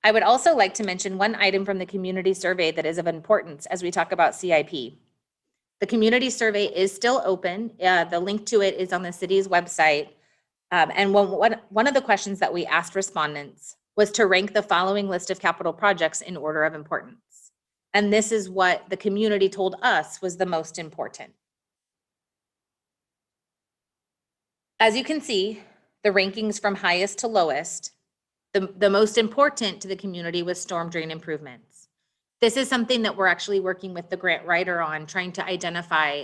I would also like to mention one item from the community survey that is of importance as we talk about CIP. The community survey is still open. The link to it is on the city's website. And one of the questions that we asked respondents was to rank the following list of capital projects in order of importance. And this is what the community told us was the most important. As you can see, the rankings from highest to lowest, the most important to the community was storm drain improvements. This is something that we're actually working with the grant writer on, trying to identify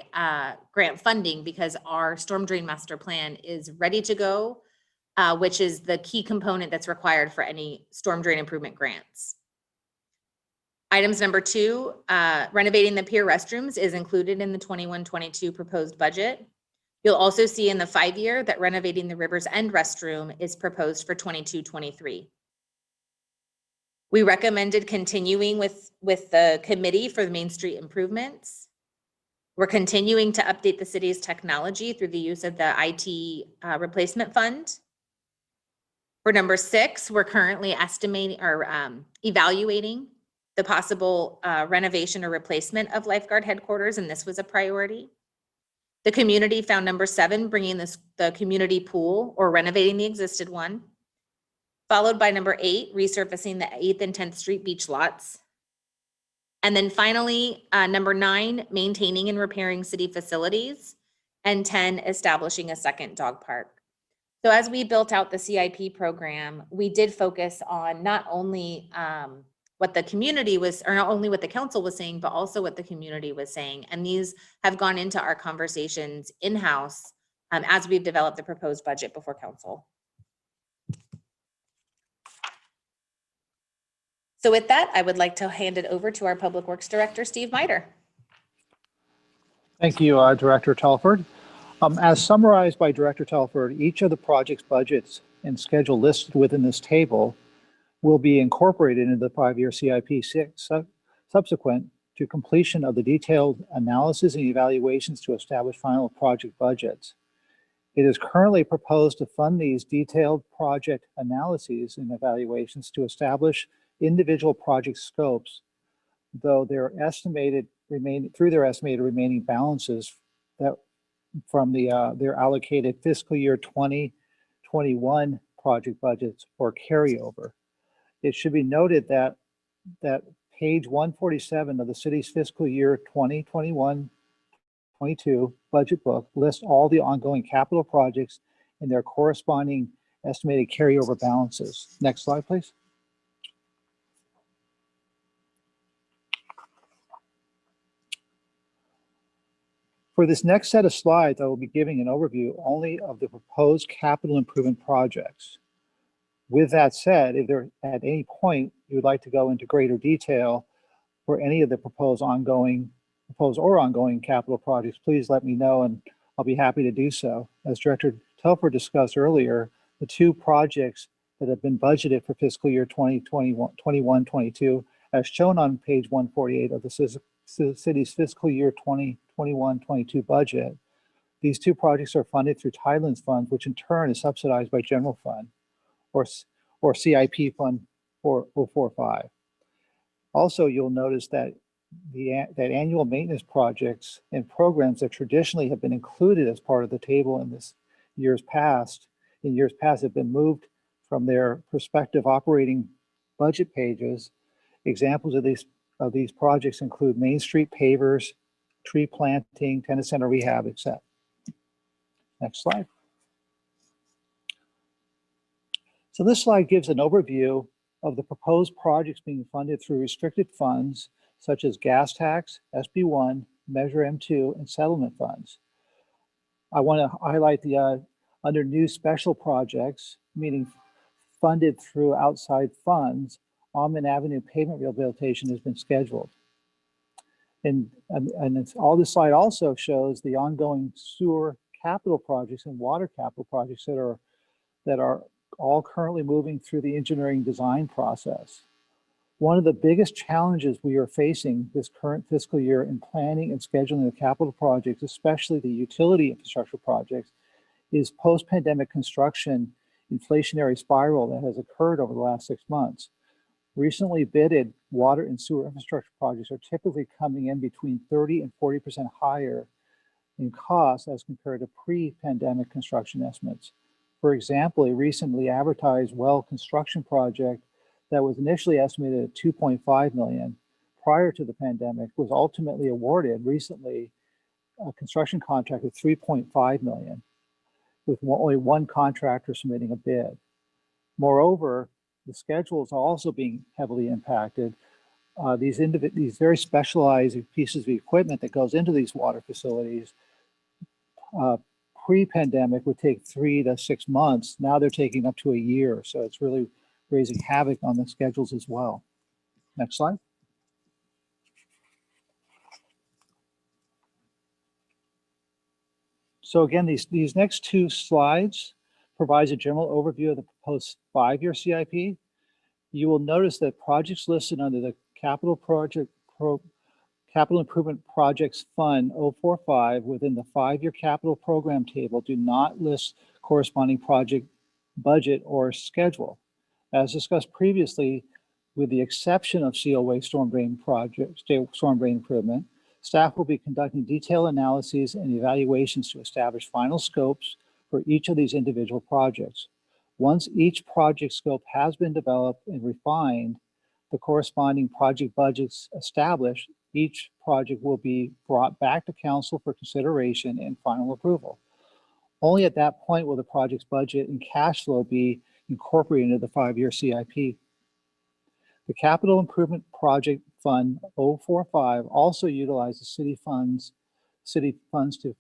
grant funding because our storm drain master plan is ready to go, which is the key component that's required for any storm drain improvement grants. Items number 2, renovating the pier restrooms is included in the 21-22 proposed budget. You'll also see in the 5-year that renovating the River's End restroom is proposed for 22-23. We recommended continuing with the committee for the Main Street improvements. We're continuing to update the city's technology through the use of the IT replacement fund. For number 6, we're currently estimating or evaluating the possible renovation or replacement of lifeguard headquarters, and this was a priority. The community found number 7, bringing the community pool or renovating the existed one, followed by number 8, resurfacing the 8th and 10th Street beach lots. And then finally, number 9, maintaining and repairing city facilities, and 10, establishing a second dog park. So as we built out the CIP program, we did focus on not only what the community was, or not only what the council was saying, but also what the community was saying. And these have gone into our conversations in-house as we've developed the proposed budget before council. So with that, I would like to hand it over to our Public Works Director, Steve Miter. Thank you, Director Telford. As summarized by Director Telford, each of the project's budgets and schedule listed within this table will be incorporated into the 5-year CIP subsequent to completion of the detailed analysis and evaluations to establish final project budgets. It is currently proposed to fund these detailed project analyses and evaluations to establish individual project scopes, though their estimated remaining balances that from their allocated fiscal year 2021 project budgets or carryover. It should be noted that page 147 of the city's fiscal year 2021-22 budget book lists all the ongoing capital projects and their corresponding estimated carryover balances. Next slide, please. For this next set of slides, I will be giving an overview only of the proposed capital improvement projects. With that said, if there at any point you would like to go into greater detail for any of the proposed or ongoing capital projects, please let me know and I'll be happy to do so. As Director Telfer discussed earlier, the two projects that have been budgeted for fiscal year 2021-22, as shown on page 148 of the city's fiscal year 2021-22 budget. These two projects are funded through Tidelands Funds, which in turn is subsidized by General Fund or CIP Fund 045. Also, you'll notice that that annual maintenance projects and programs that traditionally have been included as part of the table in years past have been moved from their respective operating budget pages. Examples of these projects include Main Street pavers, tree planting, tennis center rehab, etc. Next slide. So this slide gives an overview of the proposed projects being funded through restricted funds such as gas tax, SB1, Measure M2, and settlement funds. I want to highlight the under new special projects, meaning funded through outside funds, Almond Avenue pavement rehabilitation has been scheduled. And all this slide also shows the ongoing sewer capital projects and water capital projects that are all currently moving through the engineering design process. One of the biggest challenges we are facing this current fiscal year in planning and scheduling the capital projects, especially the utility infrastructure projects, is post-pandemic construction inflationary spiral that has occurred over the last 6 months. Recently bidded water and sewer infrastructure projects are typically coming in between 30 and 40% higher in cost as compared to pre-pandemic construction estimates. For example, a recently advertised well construction project that was initially estimated at $2.5 million prior to the pandemic was ultimately awarded recently a construction contract of $3.5 million, with only one contractor submitting a bid. Moreover, the schedule is also being heavily impacted. These very specialized pieces of equipment that goes into these water facilities pre-pandemic would take 3 to 6 months. Now they're taking up to a year. So it's really raising havoc on the schedules as well. Next slide. So again, these next two slides provides a general overview of the proposed 5-year CIP. You will notice that projects listed under the Capital Improvement Projects Fund 045 within the 5-year capital program table do not list corresponding project budget or schedule. As discussed previously, with the exception of COA storm drain improvement, staff will be conducting detailed analyses and evaluations to establish final scopes for each of these individual projects. Once each project scope has been developed and refined, the corresponding project budgets established, each project will be brought back to council for consideration and final approval. Only at that point will the project's budget and cash flow be incorporated into the 5-year CIP. The Capital Improvement Project Fund 045 also utilizes city funds to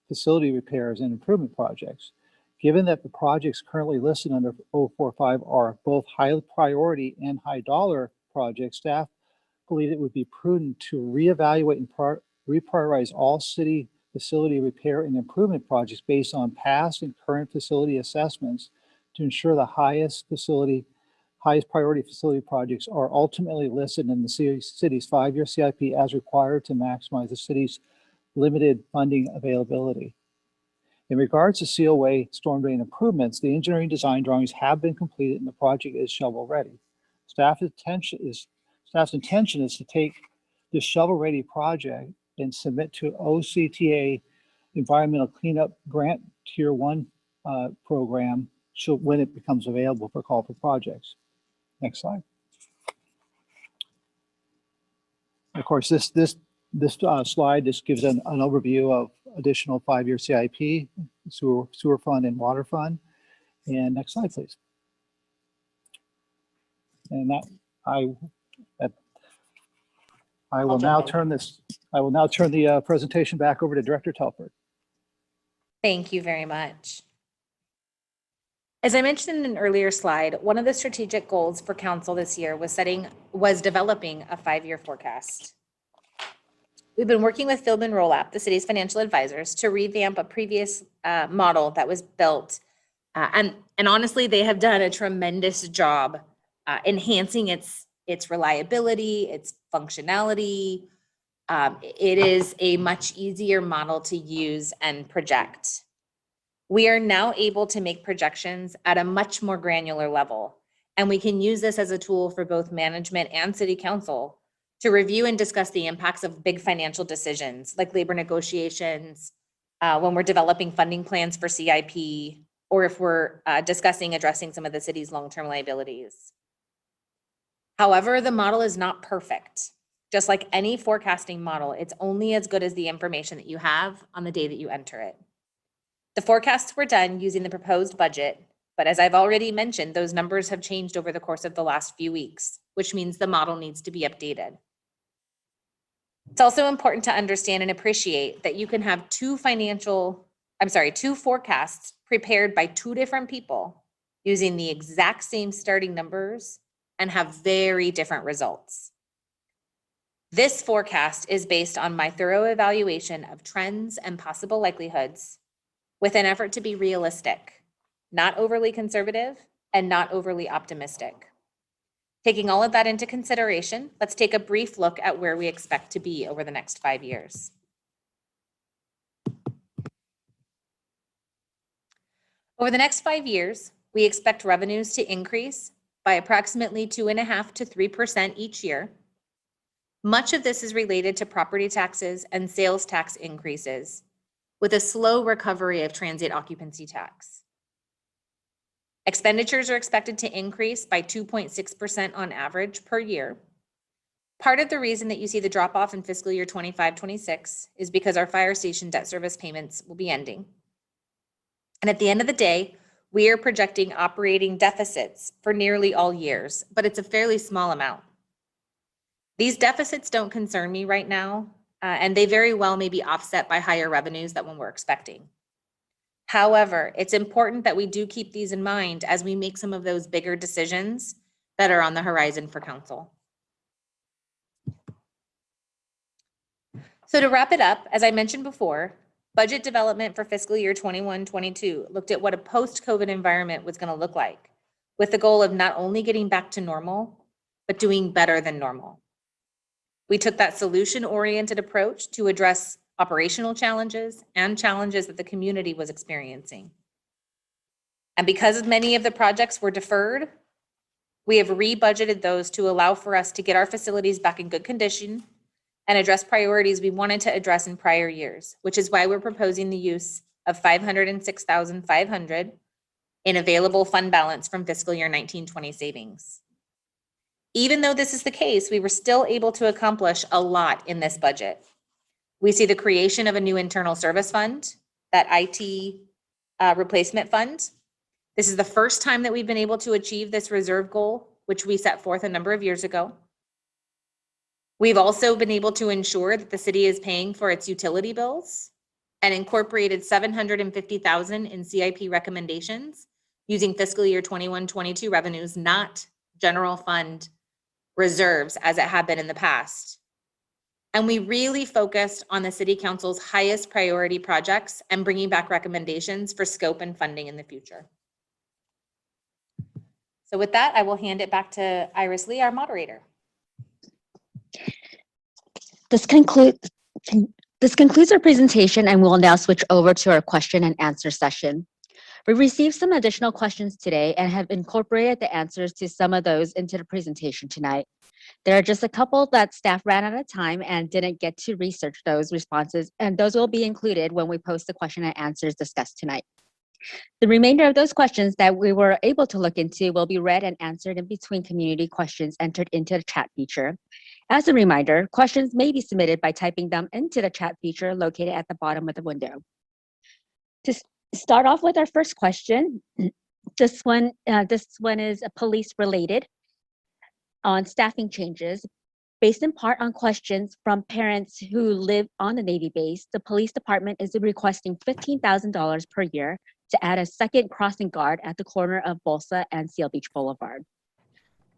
facility repairs and improvement projects. Given that the projects currently listed under 045 are both high priority and high dollar projects, staff believe it would be prudent to reevaluate and reprioritize all city facility repair and improvement projects based on past and current facility assessments to ensure the highest priority facility projects are ultimately listed in the city's 5-year CIP as required to maximize the city's limited funding availability. In regards to COA storm drain improvements, the engineering design drawings have been completed and the project is shovel ready. Staff's intention is to take this shovel ready project and submit to OCTA Environmental Cleanup Grant Tier 1 program when it becomes available for call for projects. Next slide. Of course, this slide just gives an overview of additional 5-year CIP, sewer fund and water fund. And next slide, please. And I will now turn the presentation back over to Director Telford. Thank you very much. As I mentioned in an earlier slide, one of the strategic goals for council this year was developing a 5-year forecast. We've been working with Philbin Rollap, the city's financial advisors, to revamp a previous model that was built. And honestly, they have done a tremendous job enhancing its reliability, its functionality. It is a much easier model to use and project. We are now able to make projections at a much more granular level, and we can use this as a tool for both management and city council to review and discuss the impacts of big financial decisions like labor negotiations, when we're developing funding plans for CIP, or if we're discussing addressing some of the city's long-term liabilities. However, the model is not perfect. Just like any forecasting model, it's only as good as the information that you have on the day that you enter it. The forecasts were done using the proposed budget, but as I've already mentioned, those numbers have changed over the course of the last few weeks, which means the model needs to be updated. It's also important to understand and appreciate that you can have two forecasts prepared by two different people using the exact same starting numbers and have very different results. This forecast is based on my thorough evaluation of trends and possible likelihoods with an effort to be realistic, not overly conservative and not overly optimistic. Taking all of that into consideration, let's take a brief look at where we expect to be over the next 5 years. Over the next 5 years, we expect revenues to increase by approximately 2.5% to 3% each year. Much of this is related to property taxes and sales tax increases, with a slow recovery of transient occupancy tax. Expenditures are expected to increase by 2.6% on average per year. Part of the reason that you see the drop off in fiscal year 25-26 is because our fire station debt service payments will be ending. And at the end of the day, we are projecting operating deficits for nearly all years, but it's a fairly small amount. These deficits don't concern me right now, and they very well may be offset by higher revenues than we're expecting. However, it's important that we do keep these in mind as we make some of those bigger decisions that are on the horizon for council. So to wrap it up, as I mentioned before, budget development for fiscal year 21-22 looked at what a post-COVID environment was going to look like, with the goal of not only getting back to normal, but doing better than normal. We took that solution-oriented approach to address operational challenges and challenges that the community was experiencing. And because many of the projects were deferred, we have rebudgeted those to allow for us to get our facilities back in good condition and address priorities we wanted to address in prior years, which is why we're proposing the use of $506,500 in available fund balance from fiscal year 19-20 savings. Even though this is the case, we were still able to accomplish a lot in this budget. We see the creation of a new internal service fund, that IT replacement fund. This is the first time that we've been able to achieve this reserve goal, which we set forth a number of years ago. We've also been able to ensure that the city is paying for its utility bills and incorporated $750,000 in CIP recommendations using fiscal year 21-22 revenues, not general fund reserves as it had been in the past. And we really focused on the City Council's highest priority projects and bringing back recommendations for scope and funding in the future. So with that, I will hand it back to Iris Lee, our moderator. This concludes our presentation, and we'll now switch over to our question and answer session. We received some additional questions today and have incorporated the answers to some of those into the presentation tonight. There are just a couple that staff ran out of time and didn't get to research those responses, and those will be included when we post the question and answers discussed tonight. The remainder of those questions that we were able to look into will be read and answered in between community questions entered into the chat feature. As a reminder, questions may be submitted by typing them into the chat feature located at the bottom of the window. To start off with our first question, this one is police related on staffing changes. Based in part on questions from parents who live on the Navy base, the police department is requesting $15,000 per year to add a second crossing guard at the corner of Bolsa and Seal Beach Boulevard.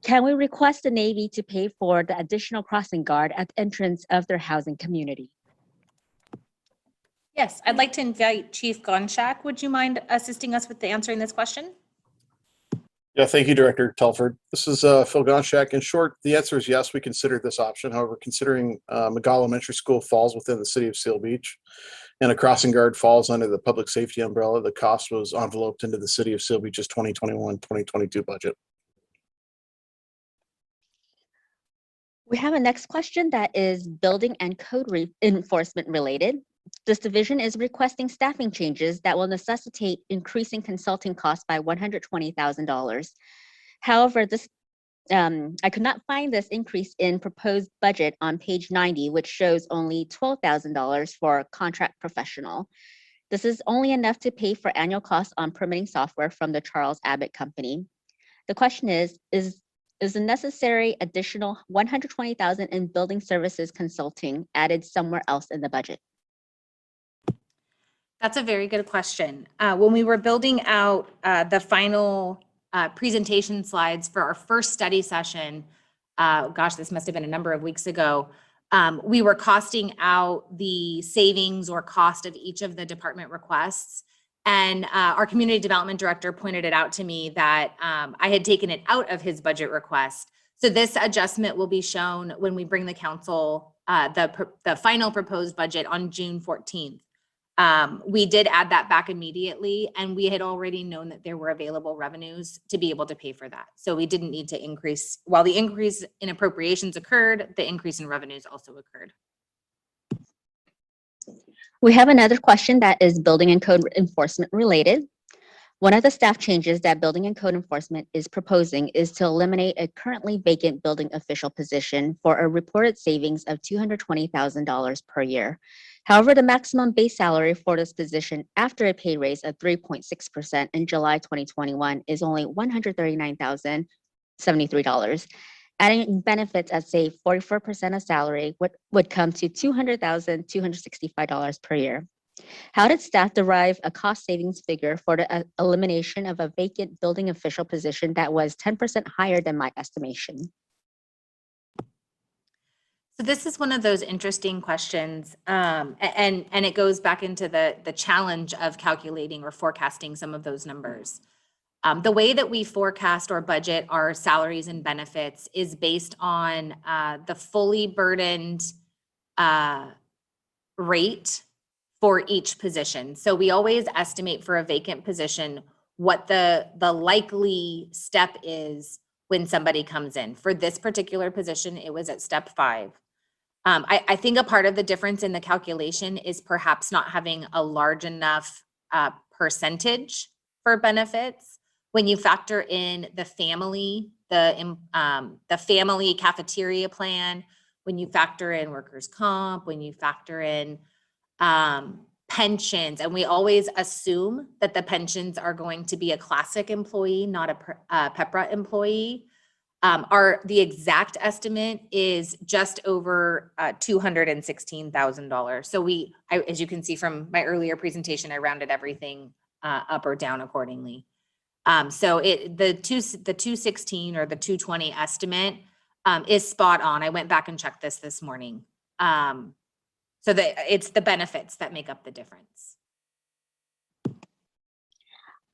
Can we request the Navy to pay for the additional crossing guard at the entrance of their housing community? Yes, I'd like to invite Chief Gonchak. Would you mind assisting us with answering this question? Yeah, thank you, Director Telford. This is Phil Gonchak. In short, the answer is yes, we considered this option. However, considering McGaw Elementary School falls within the city of Seal Beach and a crossing guard falls under the public safety umbrella, the cost was enveloped into the city of Seal Beach's 2021-2022 budget. We have a next question that is building and code enforcement related. This division is requesting staffing changes that will necessitate increasing consulting costs by $120,000. However, I could not find this increase in proposed budget on page 90, which shows only $12,000 for a contract professional. This is only enough to pay for annual costs on permitting software from the Charles Abbott Company. The question is the necessary additional $120,000 in building services consulting added somewhere else in the budget? That's a very good question. When we were building out the final presentation slides for our first study session, gosh, this must have been a number of weeks ago, we were costing out the savings or cost of each of the department requests. And our community development director pointed it out to me that I had taken it out of his budget request. So this adjustment will be shown when we bring the council the final proposed budget on June 14th. We did add that back immediately, and we had already known that there were available revenues to be able to pay for that. So we didn't need to increase. While the increase in appropriations occurred, the increase in revenues also occurred. We have another question that is building and code enforcement related. One of the staff changes that building and code enforcement is proposing is to eliminate a currently vacant building official position for a reported savings of $220,000 per year. However, the maximum base salary for this position after a pay raise of 3.6% in July 2021 is only $139,073. Adding benefits at say 44% of salary would come to $200,265 per year. How did staff derive a cost savings figure for the elimination of a vacant building official position that was 10% higher than my estimation? So this is one of those interesting questions, and it goes back into the challenge of calculating or forecasting some of those numbers. The way that we forecast or budget our salaries and benefits is based on the fully burdened rate for each position. So we always estimate for a vacant position what the likely step is when somebody comes in. For this particular position, it was at step 5. I think a part of the difference in the calculation is perhaps not having a large enough percentage for benefits. When you factor in the family cafeteria plan, when you factor in workers' comp, when you factor in pensions, and we always assume that the pensions are going to be a classic employee, not a PEPRA employee. The exact estimate is just over $216,000. So as you can see from my earlier presentation, I rounded everything up or down accordingly. So the 216 or the 220 estimate is spot on. I went back and checked this morning. So it's the benefits that make up the difference.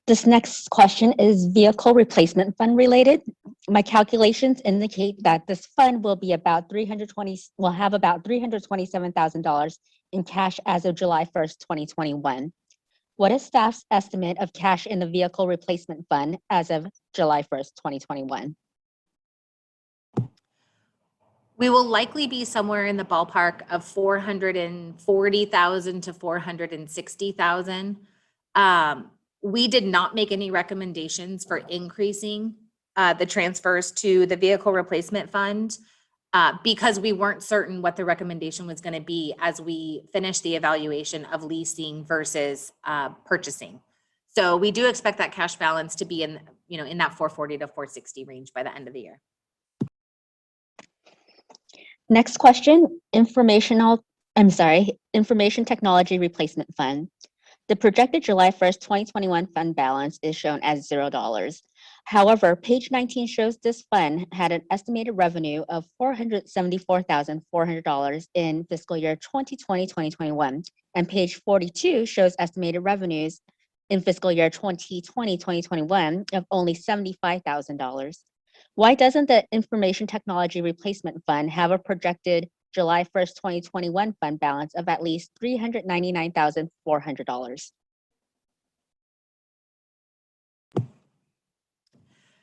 This next question is vehicle replacement fund related. My calculations indicate that this fund will have about $327,000 in cash as of July 1st, 2021. What is staff's estimate of cash in the vehicle replacement fund as of July 1st, 2021? We will likely be somewhere in the ballpark of $440,000 to $460,000. We did not make any recommendations for increasing the transfers to the vehicle replacement fund because we weren't certain what the recommendation was going to be as we finished the evaluation of leasing versus purchasing. So we do expect that cash balance to be in that 440 to 460 range by the end of the year. Next question, Information Technology Replacement Fund. The projected July 1st, 2021 fund balance is shown as $0. However, page 19 shows this fund had an estimated revenue of $474,400 in fiscal year 2020-2021, and page 42 shows estimated revenues in fiscal year 2020-2021 of only $75,000. Why doesn't the Information Technology Replacement Fund have a projected July 1st, 2021 fund balance of at least $399,400?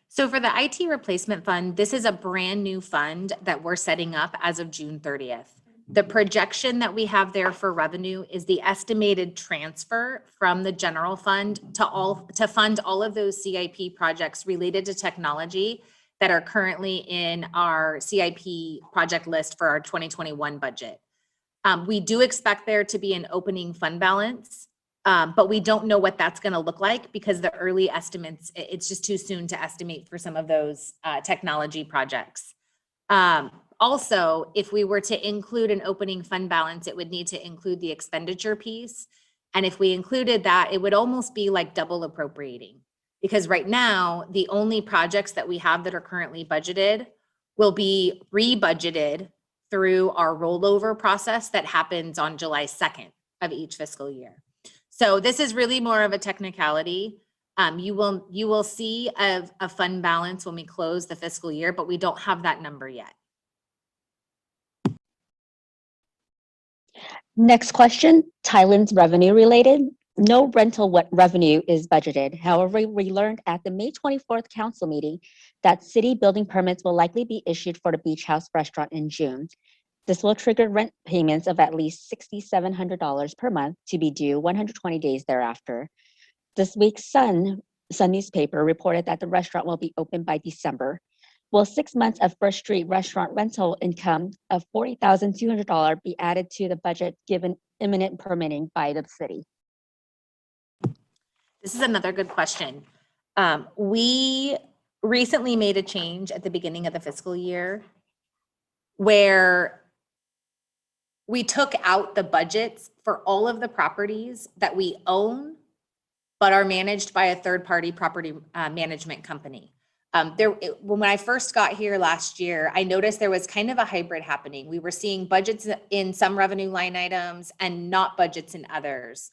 So for the IT replacement fund, this is a brand new fund that we're setting up as of June 30th. The projection that we have there for revenue is the estimated transfer from the general fund to fund all of those CIP projects related to technology that are currently in our CIP project list for our 2021 budget. We do expect there to be an opening fund balance, but we don't know what that's going to look like because the early estimates, it's just too soon to estimate for some of those technology projects. Also, if we were to include an opening fund balance, it would need to include the expenditure piece. And if we included that, it would almost be like double appropriating. Because right now, the only projects that we have that are currently budgeted will be re-budgeted through our rollover process that happens on July 2nd of each fiscal year. So this is really more of a technicality. You will see a fund balance when we close the fiscal year, but we don't have that number yet. Next question, Thailand's revenue related. No rental revenue is budgeted. However, we learned at the May 24th council meeting that city building permits will likely be issued for the Beach House restaurant in June. This will trigger rent payments of at least $6,700 per month to be due 120 days thereafter. This week's Sun newspaper reported that the restaurant will be open by December. Will 6 months of First Street restaurant rental income of $40,200 be added to the budget given imminent permitting by the city? This is another good question. We recently made a change at the beginning of the fiscal year where we took out the budgets for all of the properties that we own, but are managed by a third-party property management company. When I first got here last year, I noticed there was kind of a hybrid happening. We were seeing budgets in some revenue line items and not budgets in others.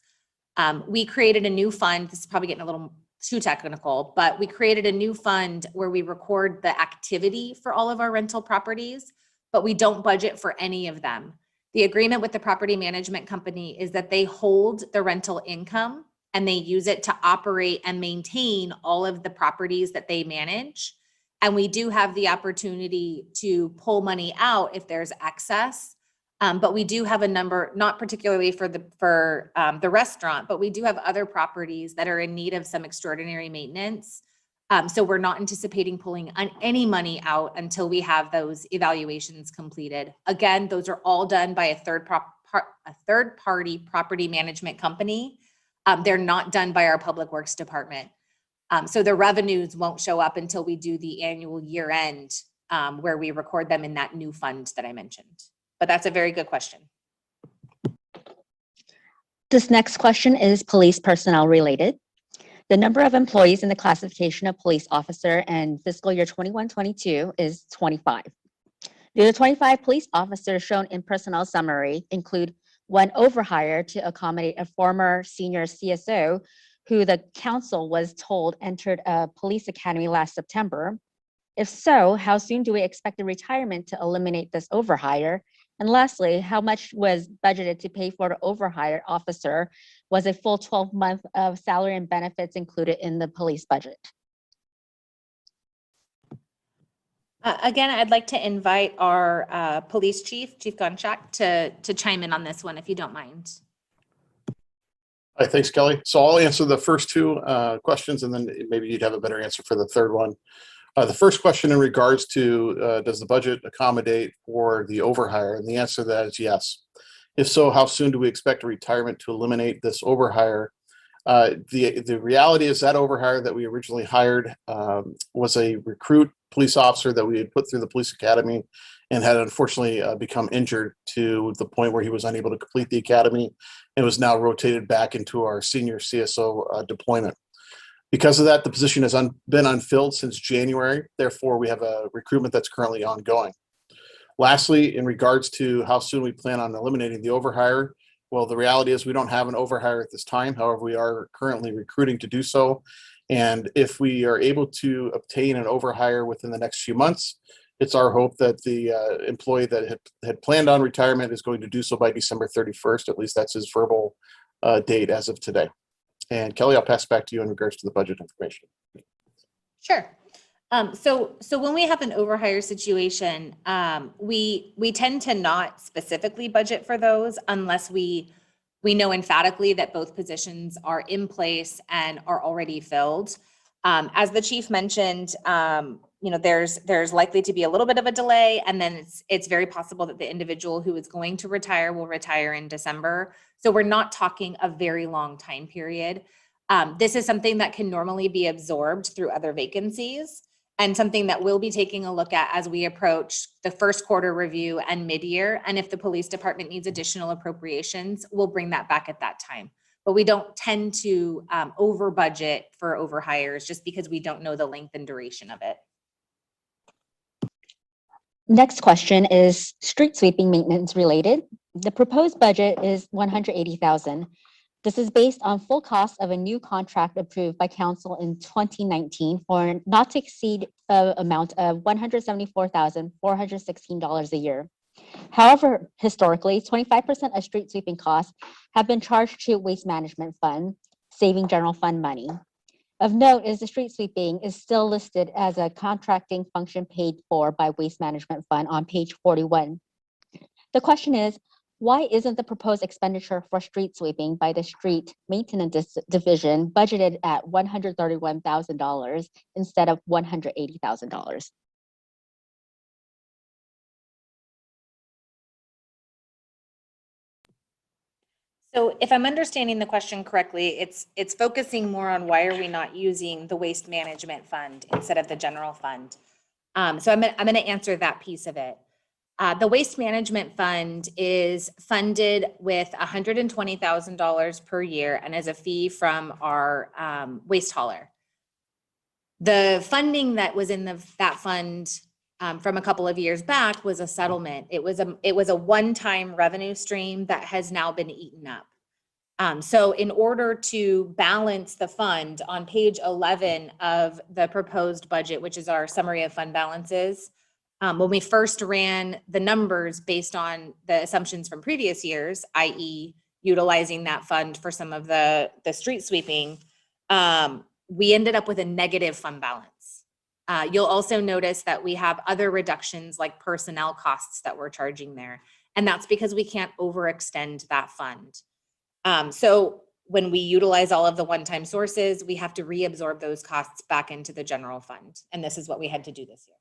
We created a new fund. This is probably getting a little too technical, but we created a new fund where we record the activity for all of our rental properties, but we don't budget for any of them. The agreement with the property management company is that they hold the rental income and they use it to operate and maintain all of the properties that they manage. And we do have the opportunity to pull money out if there's excess. But we do have a number, not particularly for the restaurant, but we do have other properties that are in need of some extraordinary maintenance. So we're not anticipating pulling any money out until we have those evaluations completed. Again, those are all done by a third-party property management company. They're not done by our Public Works Department. So the revenues won't show up until we do the annual year end where we record them in that new fund that I mentioned. But that's a very good question. This next question is police personnel related. The number of employees in the classification of police officer in fiscal year 21-22 is 25. The 25 police officers shown in personnel summary include one overhire to accommodate a former senior CSO who the council was told entered a police academy last September. If so, how soon do we expect the retirement to eliminate this overhire? And lastly, how much was budgeted to pay for the overhired officer? Was a full 12 months of salary and benefits included in the police budget? Again, I'd like to invite our police chief, Chief Gonchak, to chime in on this one, if you don't mind. Hi, thanks, Kelly. So I'll answer the first two questions, and then maybe you'd have a better answer for the third one. The first question in regards to does the budget accommodate for the overhire? And the answer to that is yes. If so, how soon do we expect a retirement to eliminate this overhire? The reality is that overhire that we originally hired was a recruit police officer that we had put through the police academy and had unfortunately become injured to the point where he was unable to complete the academy and was now rotated back into our senior CSO deployment. Because of that, the position has been unfilled since January. Therefore, we have a recruitment that's currently ongoing. Lastly, in regards to how soon we plan on eliminating the overhire, well, the reality is we don't have an overhire at this time. However, we are currently recruiting to do so. And if we are able to obtain an overhire within the next few months, it's our hope that the employee that had planned on retirement is going to do so by December 31st. At least that's his verbal date as of today. And Kelly, I'll pass back to you in regards to the budget information. Sure. So when we have an overhire situation, we tend to not specifically budget for those unless we know emphatically that both positions are in place and are already filled. As the chief mentioned, there's likely to be a little bit of a delay, and then it's very possible that the individual who is going to retire will retire in December. So we're not talking a very long time period. This is something that can normally be absorbed through other vacancies, and something that we'll be taking a look at as we approach the first quarter review and mid-year. And if the police department needs additional appropriations, we'll bring that back at that time. But we don't tend to over budget for overhires just because we don't know the length and duration of it. Next question is street sweeping maintenance related. The proposed budget is $180,000. This is based on full cost of a new contract approved by council in 2019 for not to exceed amount of $174,416 a year. However, historically, 25% of street sweeping costs have been charged to waste management fund, saving general fund money. Of note is the street sweeping is still listed as a contracting function paid for by Waste Management Fund on page 41. The question is, why isn't the proposed expenditure for street sweeping by the Street Maintenance Division budgeted at $131,000 instead of $180,000? So if I'm understanding the question correctly, it's focusing more on why are we not using the waste management fund instead of the general fund. So I'm going to answer that piece of it. The waste management fund is funded with $120,000 per year and as a fee from our waste hauler. The funding that was in that fund from a couple of years back was a settlement. It was a one-time revenue stream that has now been eaten up. So in order to balance the fund on page 11 of the proposed budget, which is our summary of fund balances, when we first ran the numbers based on the assumptions from previous years, i.e. utilizing that fund for some of the street sweeping, we ended up with a negative fund balance. You'll also notice that we have other reductions like personnel costs that we're charging there. And that's because we can't overextend that fund. So when we utilize all of the one-time sources, we have to reabsorb those costs back into the general fund. And this is what we had to do this year.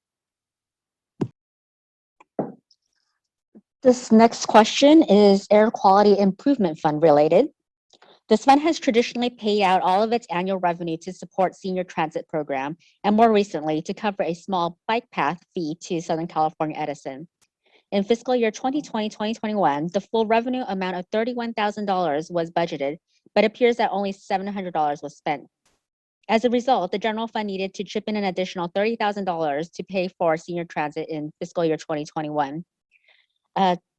This next question is Air Quality Improvement Fund related. This fund has traditionally paid out all of its annual revenue to support senior transit program, and more recently to cover a small bike path fee to Southern California Edison. In fiscal year 2020-2021, the full revenue amount of $31,000 was budgeted, but appears that only $700 was spent. As a result, the general fund needed to chip in an additional $30,000 to pay for senior transit in fiscal year 2021.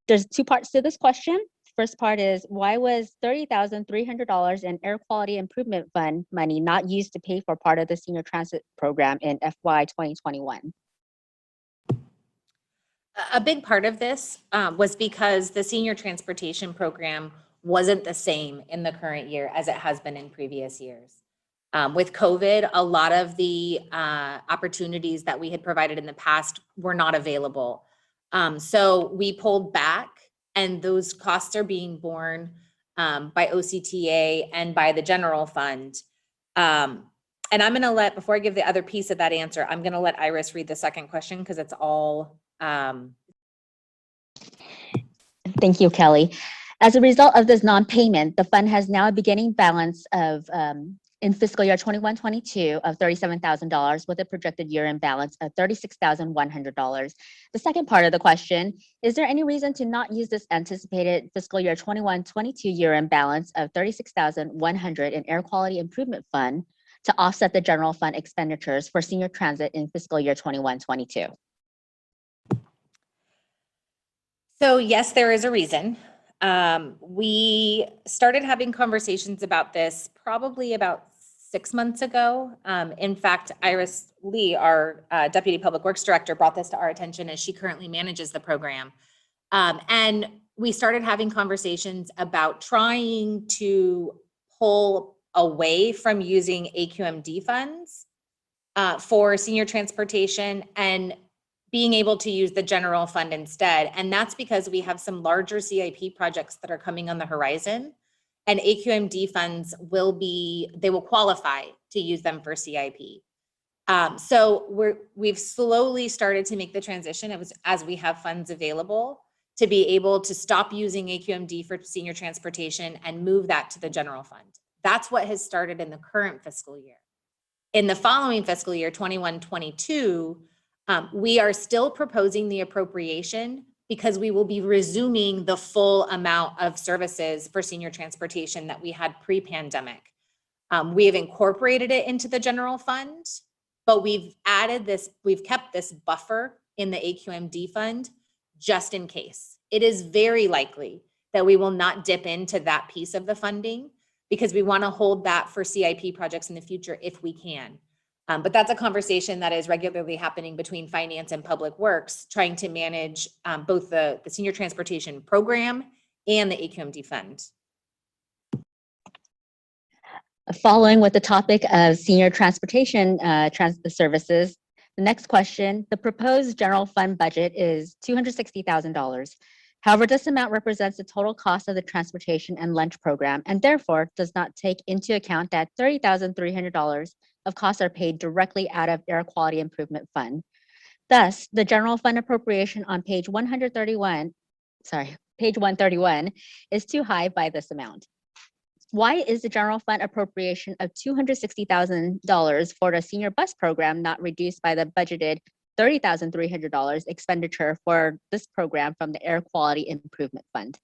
There's two parts to this question. First part is, why was $30,300 in Air Quality Improvement Fund money not used to pay for part of the senior transit program in FY 2021? A big part of this was because the senior transportation program wasn't the same in the current year as it has been in previous years. With COVID, a lot of the opportunities that we had provided in the past were not available. So we pulled back, and those costs are being borne by OCTA and by the general fund. And I'm going to let, before I give the other piece of that answer, I'm going to let Iris read the second question because it's all. Thank you, Kelly. As a result of this non-payment, the fund has now a beginning balance of in fiscal year 21-22 of $37,000 with a projected year-end balance of $36,100. The second part of the question, is there any reason to not use this anticipated fiscal year 21-22 year-end balance of $36,100 in Air Quality Improvement Fund to offset the general fund expenditures for senior transit in fiscal year 21-22? So yes, there is a reason. We started having conversations about this probably about 6 months ago. In fact, Iris Lee, our Deputy Public Works Director, brought this to our attention as she currently manages the program. And we started having conversations about trying to pull away from using AQMD funds for senior transportation and being able to use the general fund instead. And that's because we have some larger CIP projects that are coming on the horizon, and AQMD funds they will qualify to use them for CIP. So we've slowly started to make the transition as we have funds available to be able to stop using AQMD for senior transportation and move that to the general fund. That's what has started in the current fiscal year. In the following fiscal year, 21-22, we are still proposing the appropriation because we will be resuming the full amount of services for senior transportation that we had pre-pandemic. We have incorporated it into the general fund, but we've kept this buffer in the AQMD fund just in case. It is very likely that we will not dip into that piece of the funding because we want to hold that for CIP projects in the future if we can. But that's a conversation that is regularly happening between finance and public works, trying to manage both the senior transportation program and the AQMD fund. Following with the topic of senior transportation services, the next question, the proposed general fund budget is $260,000. However, this amount represents the total cost of the transportation and lunch program and therefore does not take into account that $30,300 of costs are paid directly out of Air Quality Improvement Fund. Thus, the general fund appropriation on page 131 is too high by this amount. Why is the general fund appropriation of $260,000 for the senior bus program not reduced by the budgeted $30,300 expenditure for this program from the Air Quality Improvement Fund?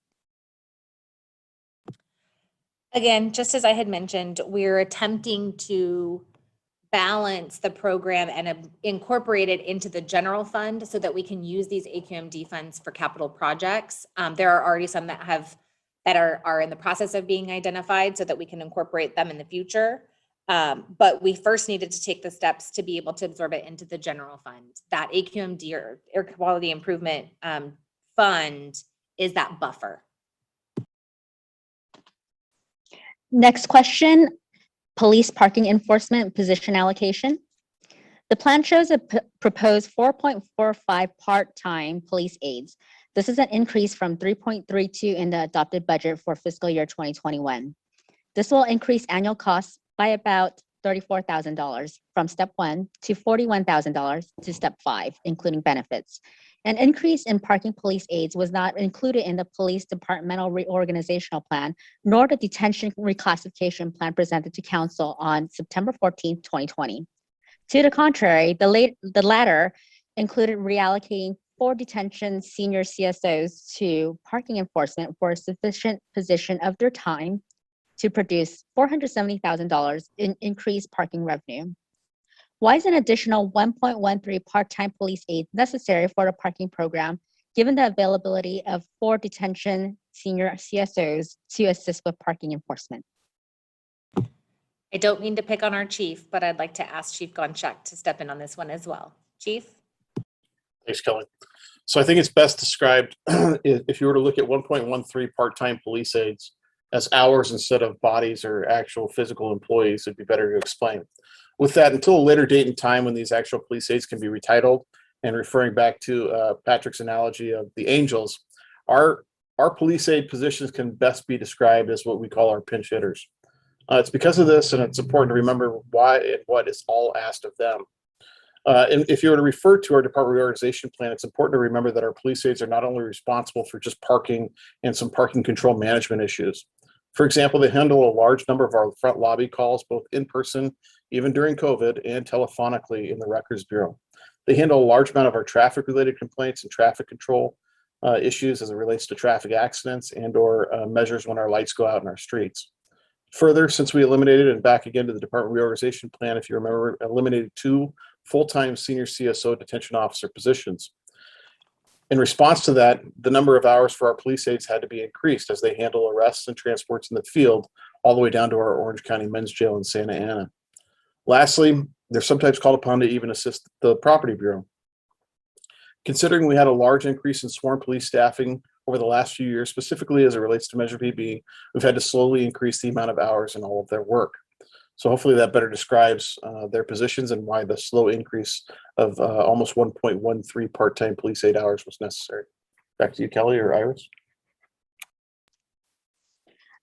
Again, just as I had mentioned, we're attempting to balance the program and incorporate it into the general fund so that we can use these AQMD funds for capital projects. There are already some that are in the process of being identified so that we can incorporate them in the future. But we first needed to take the steps to be able to absorb it into the general fund. That AQMD or Air Quality Improvement Fund is that buffer. Next question, police parking enforcement position allocation. The plan shows a proposed 4.45 part-time police aides. This is an increase from 3.32 in the adopted budget for fiscal year 2021. This will increase annual costs by about $34,000 from step 1 to $41,000 to step 5, including benefits. An increase in parking police aides was not included in the police departmental reorganizational plan, nor the detention reclassification plan presented to council on September 14, 2020. To the contrary, the latter included reallocating 4 detention senior CSOs to parking enforcement for a sufficient position of their time to produce $470,000 in increased parking revenue. Why is an additional 1.13 part-time police aides necessary for the parking program, given the availability of 4 detention senior CSOs to assist with parking enforcement? I don't mean to pick on our chief, but I'd like to ask Chief Gonchak to step in on this one as well. Chief? Thanks, Kelly. So I think it's best described if you were to look at 1.13 part-time police aides as hours instead of bodies or actual physical employees, it'd be better to explain. With that, until a later date and time when these actual police aides can be retitled, and referring back to Patrick's analogy of the angels, our police aid positions can best be described as what we call our pinch hitters. It's because of this, and it's important to remember why and what is all asked of them. And if you were to refer to our department reorganization plan, it's important to remember that our police aides are not only responsible for just parking and some parking control management issues. For example, they handle a large number of our front lobby calls, both in person, even during COVID, and telephonically in the Records Bureau. They handle a large amount of our traffic-related complaints and traffic control issues as it relates to traffic accidents and/or measures when our lights go out in our streets. Further, since we eliminated, and back again to the department reorganization plan, if you remember, eliminated 2 full-time senior CSO detention officer positions. In response to that, the number of hours for our police aides had to be increased as they handle arrests and transports in the field, all the way down to our Orange County Men's Jail in Santa Ana. Lastly, they're sometimes called upon to even assist the Property Bureau. Considering we had a large increase in sworn police staffing over the last few years, specifically as it relates to Measure PB, we've had to slowly increase the amount of hours in all of their work. So hopefully that better describes their positions and why the slow increase of almost 1.13 part-time police aid hours was necessary. Back to you, Kelly or Iris.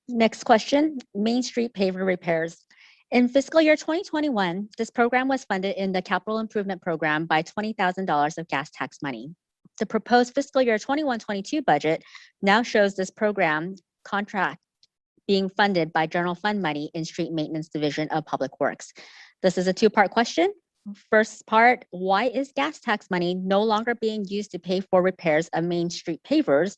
Next question, Main Street paver repairs. In fiscal year 2021, this program was funded in the capital improvement program by $20,000 of gas tax money. The proposed fiscal year 21-22 budget now shows this program contract being funded by general fund money in Street Maintenance Division of Public Works. This is a 2-part question. First part, why is gas tax money no longer being used to pay for repairs of Main Street pavers?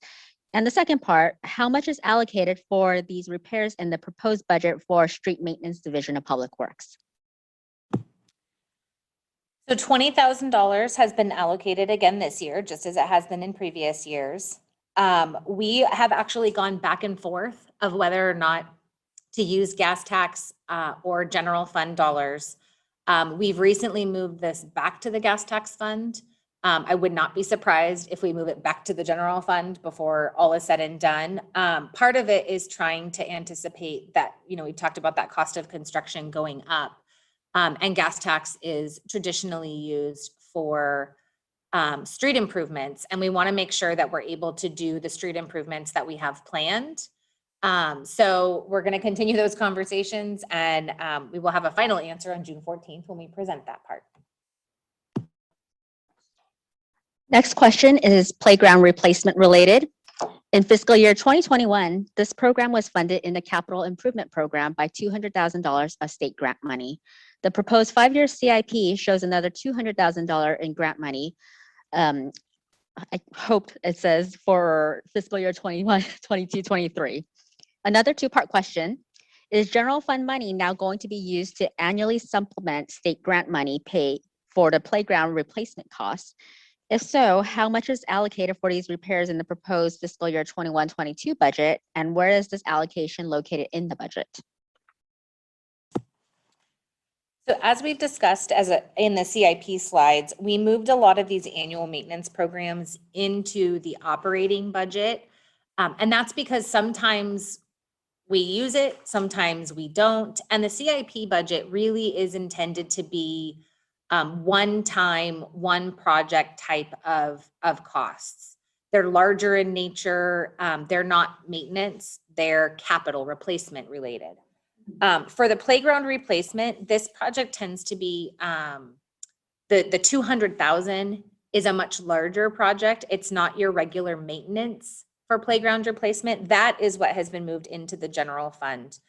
And the second part, how much is allocated for these repairs in the proposed budget for Street Maintenance Division of Public Works? So $20,000 has been allocated again this year, just as it has been in previous years. We have actually gone back and forth of whether or not to use gas tax or general fund dollars. We've recently moved this back to the gas tax fund. I would not be surprised if we move it back to the general fund before all is said and done. Part of it is trying to anticipate that, we talked about that cost of construction going up. And gas tax is traditionally used for street improvements. And we want to make sure that we're able to do the street improvements that we have planned. So we're going to continue those conversations, and we will have a final answer on June 14th when we present that part. Next question is playground replacement related. In fiscal year 2021, this program was funded in the capital improvement program by $200,000 of state grant money. The proposed 5-year CIP shows another $200,000 in grant money. I hope it says for fiscal year 21, 22, 23. Another 2-part question, is general fund money now going to be used to annually supplement state grant money paid for the playground replacement costs? If so, how much is allocated for these repairs in the proposed fiscal year 21-22 budget, and where is this allocation located in the budget? So as we've discussed in the CIP slides, we moved a lot of these annual maintenance programs into the operating budget. And that's because sometimes we use it, sometimes we don't. And the CIP budget really is intended to be one time, one project type of costs. They're larger in nature. They're not maintenance, they're capital replacement related. For the playground replacement, this project tends to be, the 200,000 is a much larger project. It's not your regular maintenance for playground replacement. That is what has been moved into the general fund.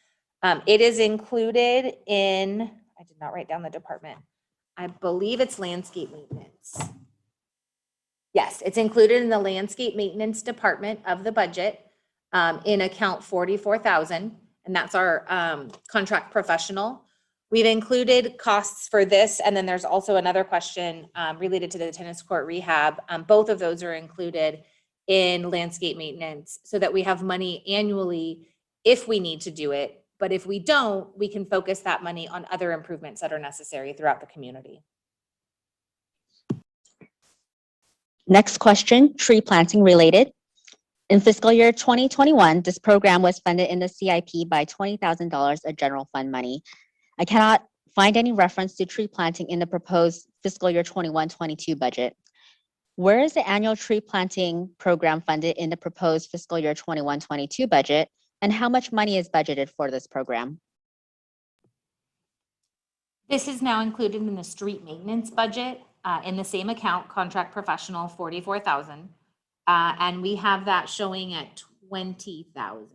It is included in, I did not write down the department. I believe it's landscape maintenance. Yes, it's included in the landscape maintenance department of the budget in account 44,000, and that's our contract professional. We've included costs for this, and then there's also another question related to the tennis court rehab. Both of those are included in landscape maintenance so that we have money annually if we need to do it. But if we don't, we can focus that money on other improvements that are necessary throughout the community. Next question, tree planting related. In fiscal year 2021, this program was funded in the CIP by $20,000 of general fund money. I cannot find any reference to tree planting in the proposed fiscal year 21-22 budget. Where is the annual tree planting program funded in the proposed fiscal year 21-22 budget? And how much money is budgeted for this program? This is now included in the street maintenance budget in the same account, contract professional, 44,000. And we have that showing at 20,000.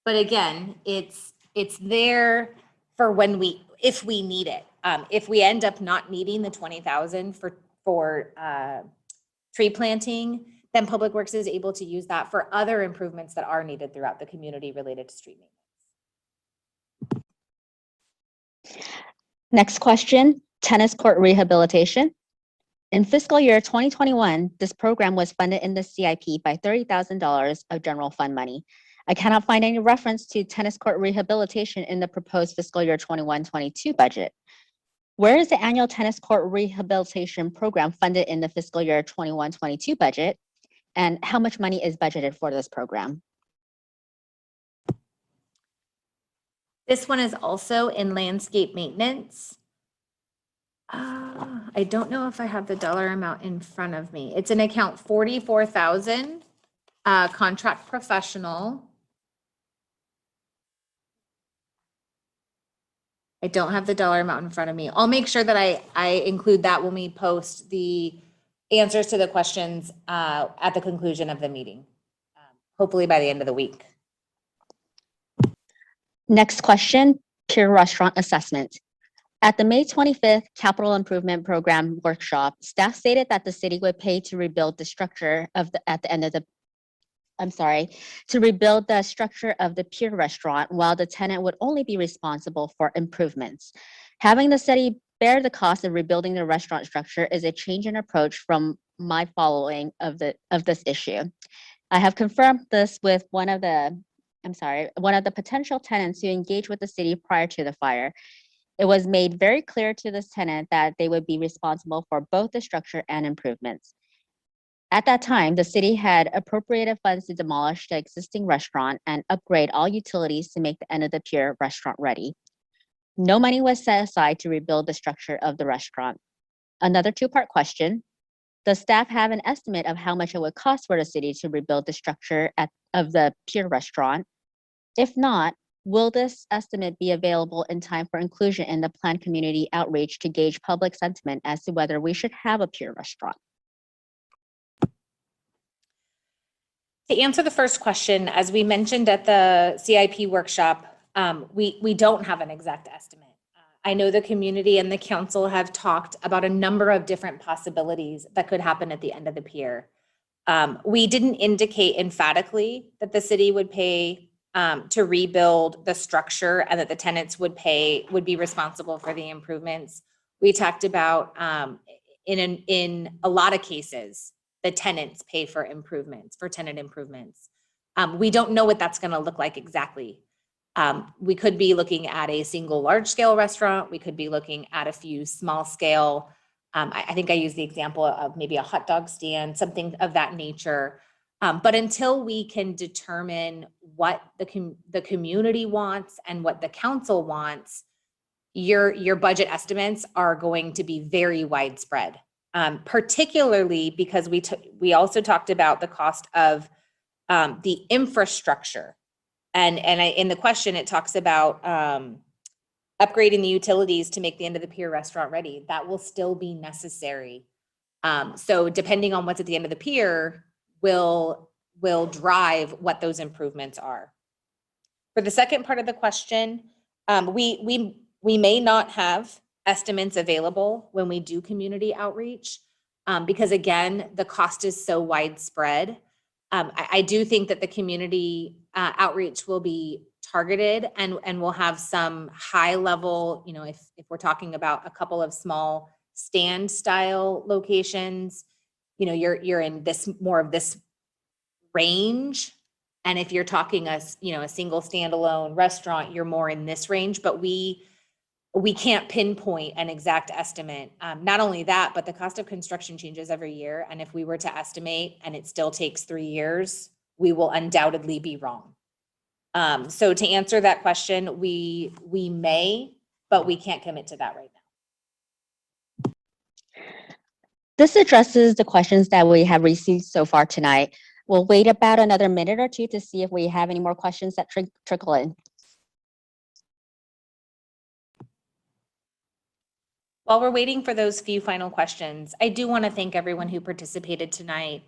But again, it's there for if we need it. If we end up not needing the 20,000 for tree planting, then Public Works is able to use that for other improvements that are needed throughout the community related to street maintenance. Next question, tennis court rehabilitation. In fiscal year 2021, this program was funded in the CIP by $30,000 of general fund money. I cannot find any reference to tennis court rehabilitation in the proposed fiscal year 21-22 budget. Where is the annual tennis court rehabilitation program funded in the fiscal year 21-22 budget? And how much money is budgeted for this program? This one is also in landscape maintenance. I don't know if I have the dollar amount in front of me. It's an account 44,000, contract professional. I don't have the dollar amount in front of me. I'll make sure that I include that when we post the answers to the questions at the conclusion of the meeting, hopefully by the end of the week. Next question, peer restaurant assessment. At the May 25th Capital Improvement Program workshop, staff stated that the city would pay to rebuild the structure of to rebuild the structure of the pier restaurant, while the tenant would only be responsible for improvements. Having the city bear the cost of rebuilding the restaurant structure is a change in approach from my following of this issue. I have confirmed this with one of the potential tenants who engaged with the city prior to the fire. It was made very clear to this tenant that they would be responsible for both the structure and improvements. At that time, the city had appropriated funds to demolish the existing restaurant and upgrade all utilities to make the end of the pier restaurant ready. No money was set aside to rebuild the structure of the restaurant. Another two-part question. Does staff have an estimate of how much it would cost for the city to rebuild the structure of the pier restaurant? If not, will this estimate be available in time for inclusion in the planned community outreach to gauge public sentiment as to whether we should have a pier restaurant? To answer the first question, as we mentioned at the CIP workshop, we don't have an exact estimate. I know the community and the council have talked about a number of different possibilities that could happen at the end of the pier. We didn't indicate emphatically that the city would pay to rebuild the structure and that the tenants would be responsible for the improvements. We talked about in a lot of cases, the tenants pay for tenant improvements. We don't know what that's going to look like exactly. We could be looking at a single large scale restaurant. We could be looking at a few small scale. I think I used the example of maybe a hot dog stand, something of that nature. But until we can determine what the community wants and what the council wants, your budget estimates are going to be very widespread. Particularly because we also talked about the cost of the infrastructure. And in the question, it talks about upgrading the utilities to make the end of the pier restaurant ready. That will still be necessary. So depending on what's at the end of the pier will drive what those improvements are. For the second part of the question, we may not have estimates available when we do community outreach, because again, the cost is so widespread. I do think that the community outreach will be targeted and will have some high level, if we're talking about a couple of small stand style locations, you're in more of this range. And if you're talking a single standalone restaurant, you're more in this range, but we can't pinpoint an exact estimate. Not only that, but the cost of construction changes every year. And if we were to estimate and it still takes 3 years, we will undoubtedly be wrong. So to answer that question, we may, but we can't commit to that right now. This addresses the questions that we have received so far tonight. We'll wait about another minute or two to see if we have any more questions that trickle in. While we're waiting for those few final questions, I do want to thank everyone who participated tonight.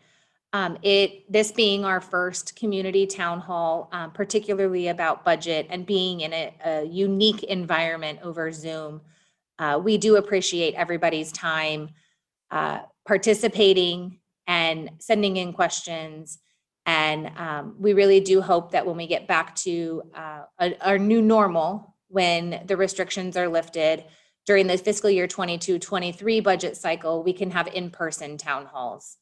This being our first community town hall, particularly about budget and being in a unique environment over Zoom, we do appreciate everybody's time participating and sending in questions. And we really do hope that when we get back to our new normal, when the restrictions are lifted during the fiscal year 22-23 budget cycle, we can have in-person town halls.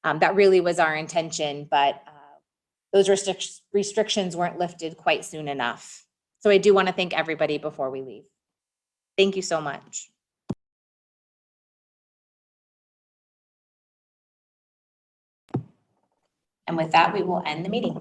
That really was our intention, but those restrictions weren't lifted quite soon enough. So I do want to thank everybody before we leave. Thank you so much. And with that, we will end the meeting.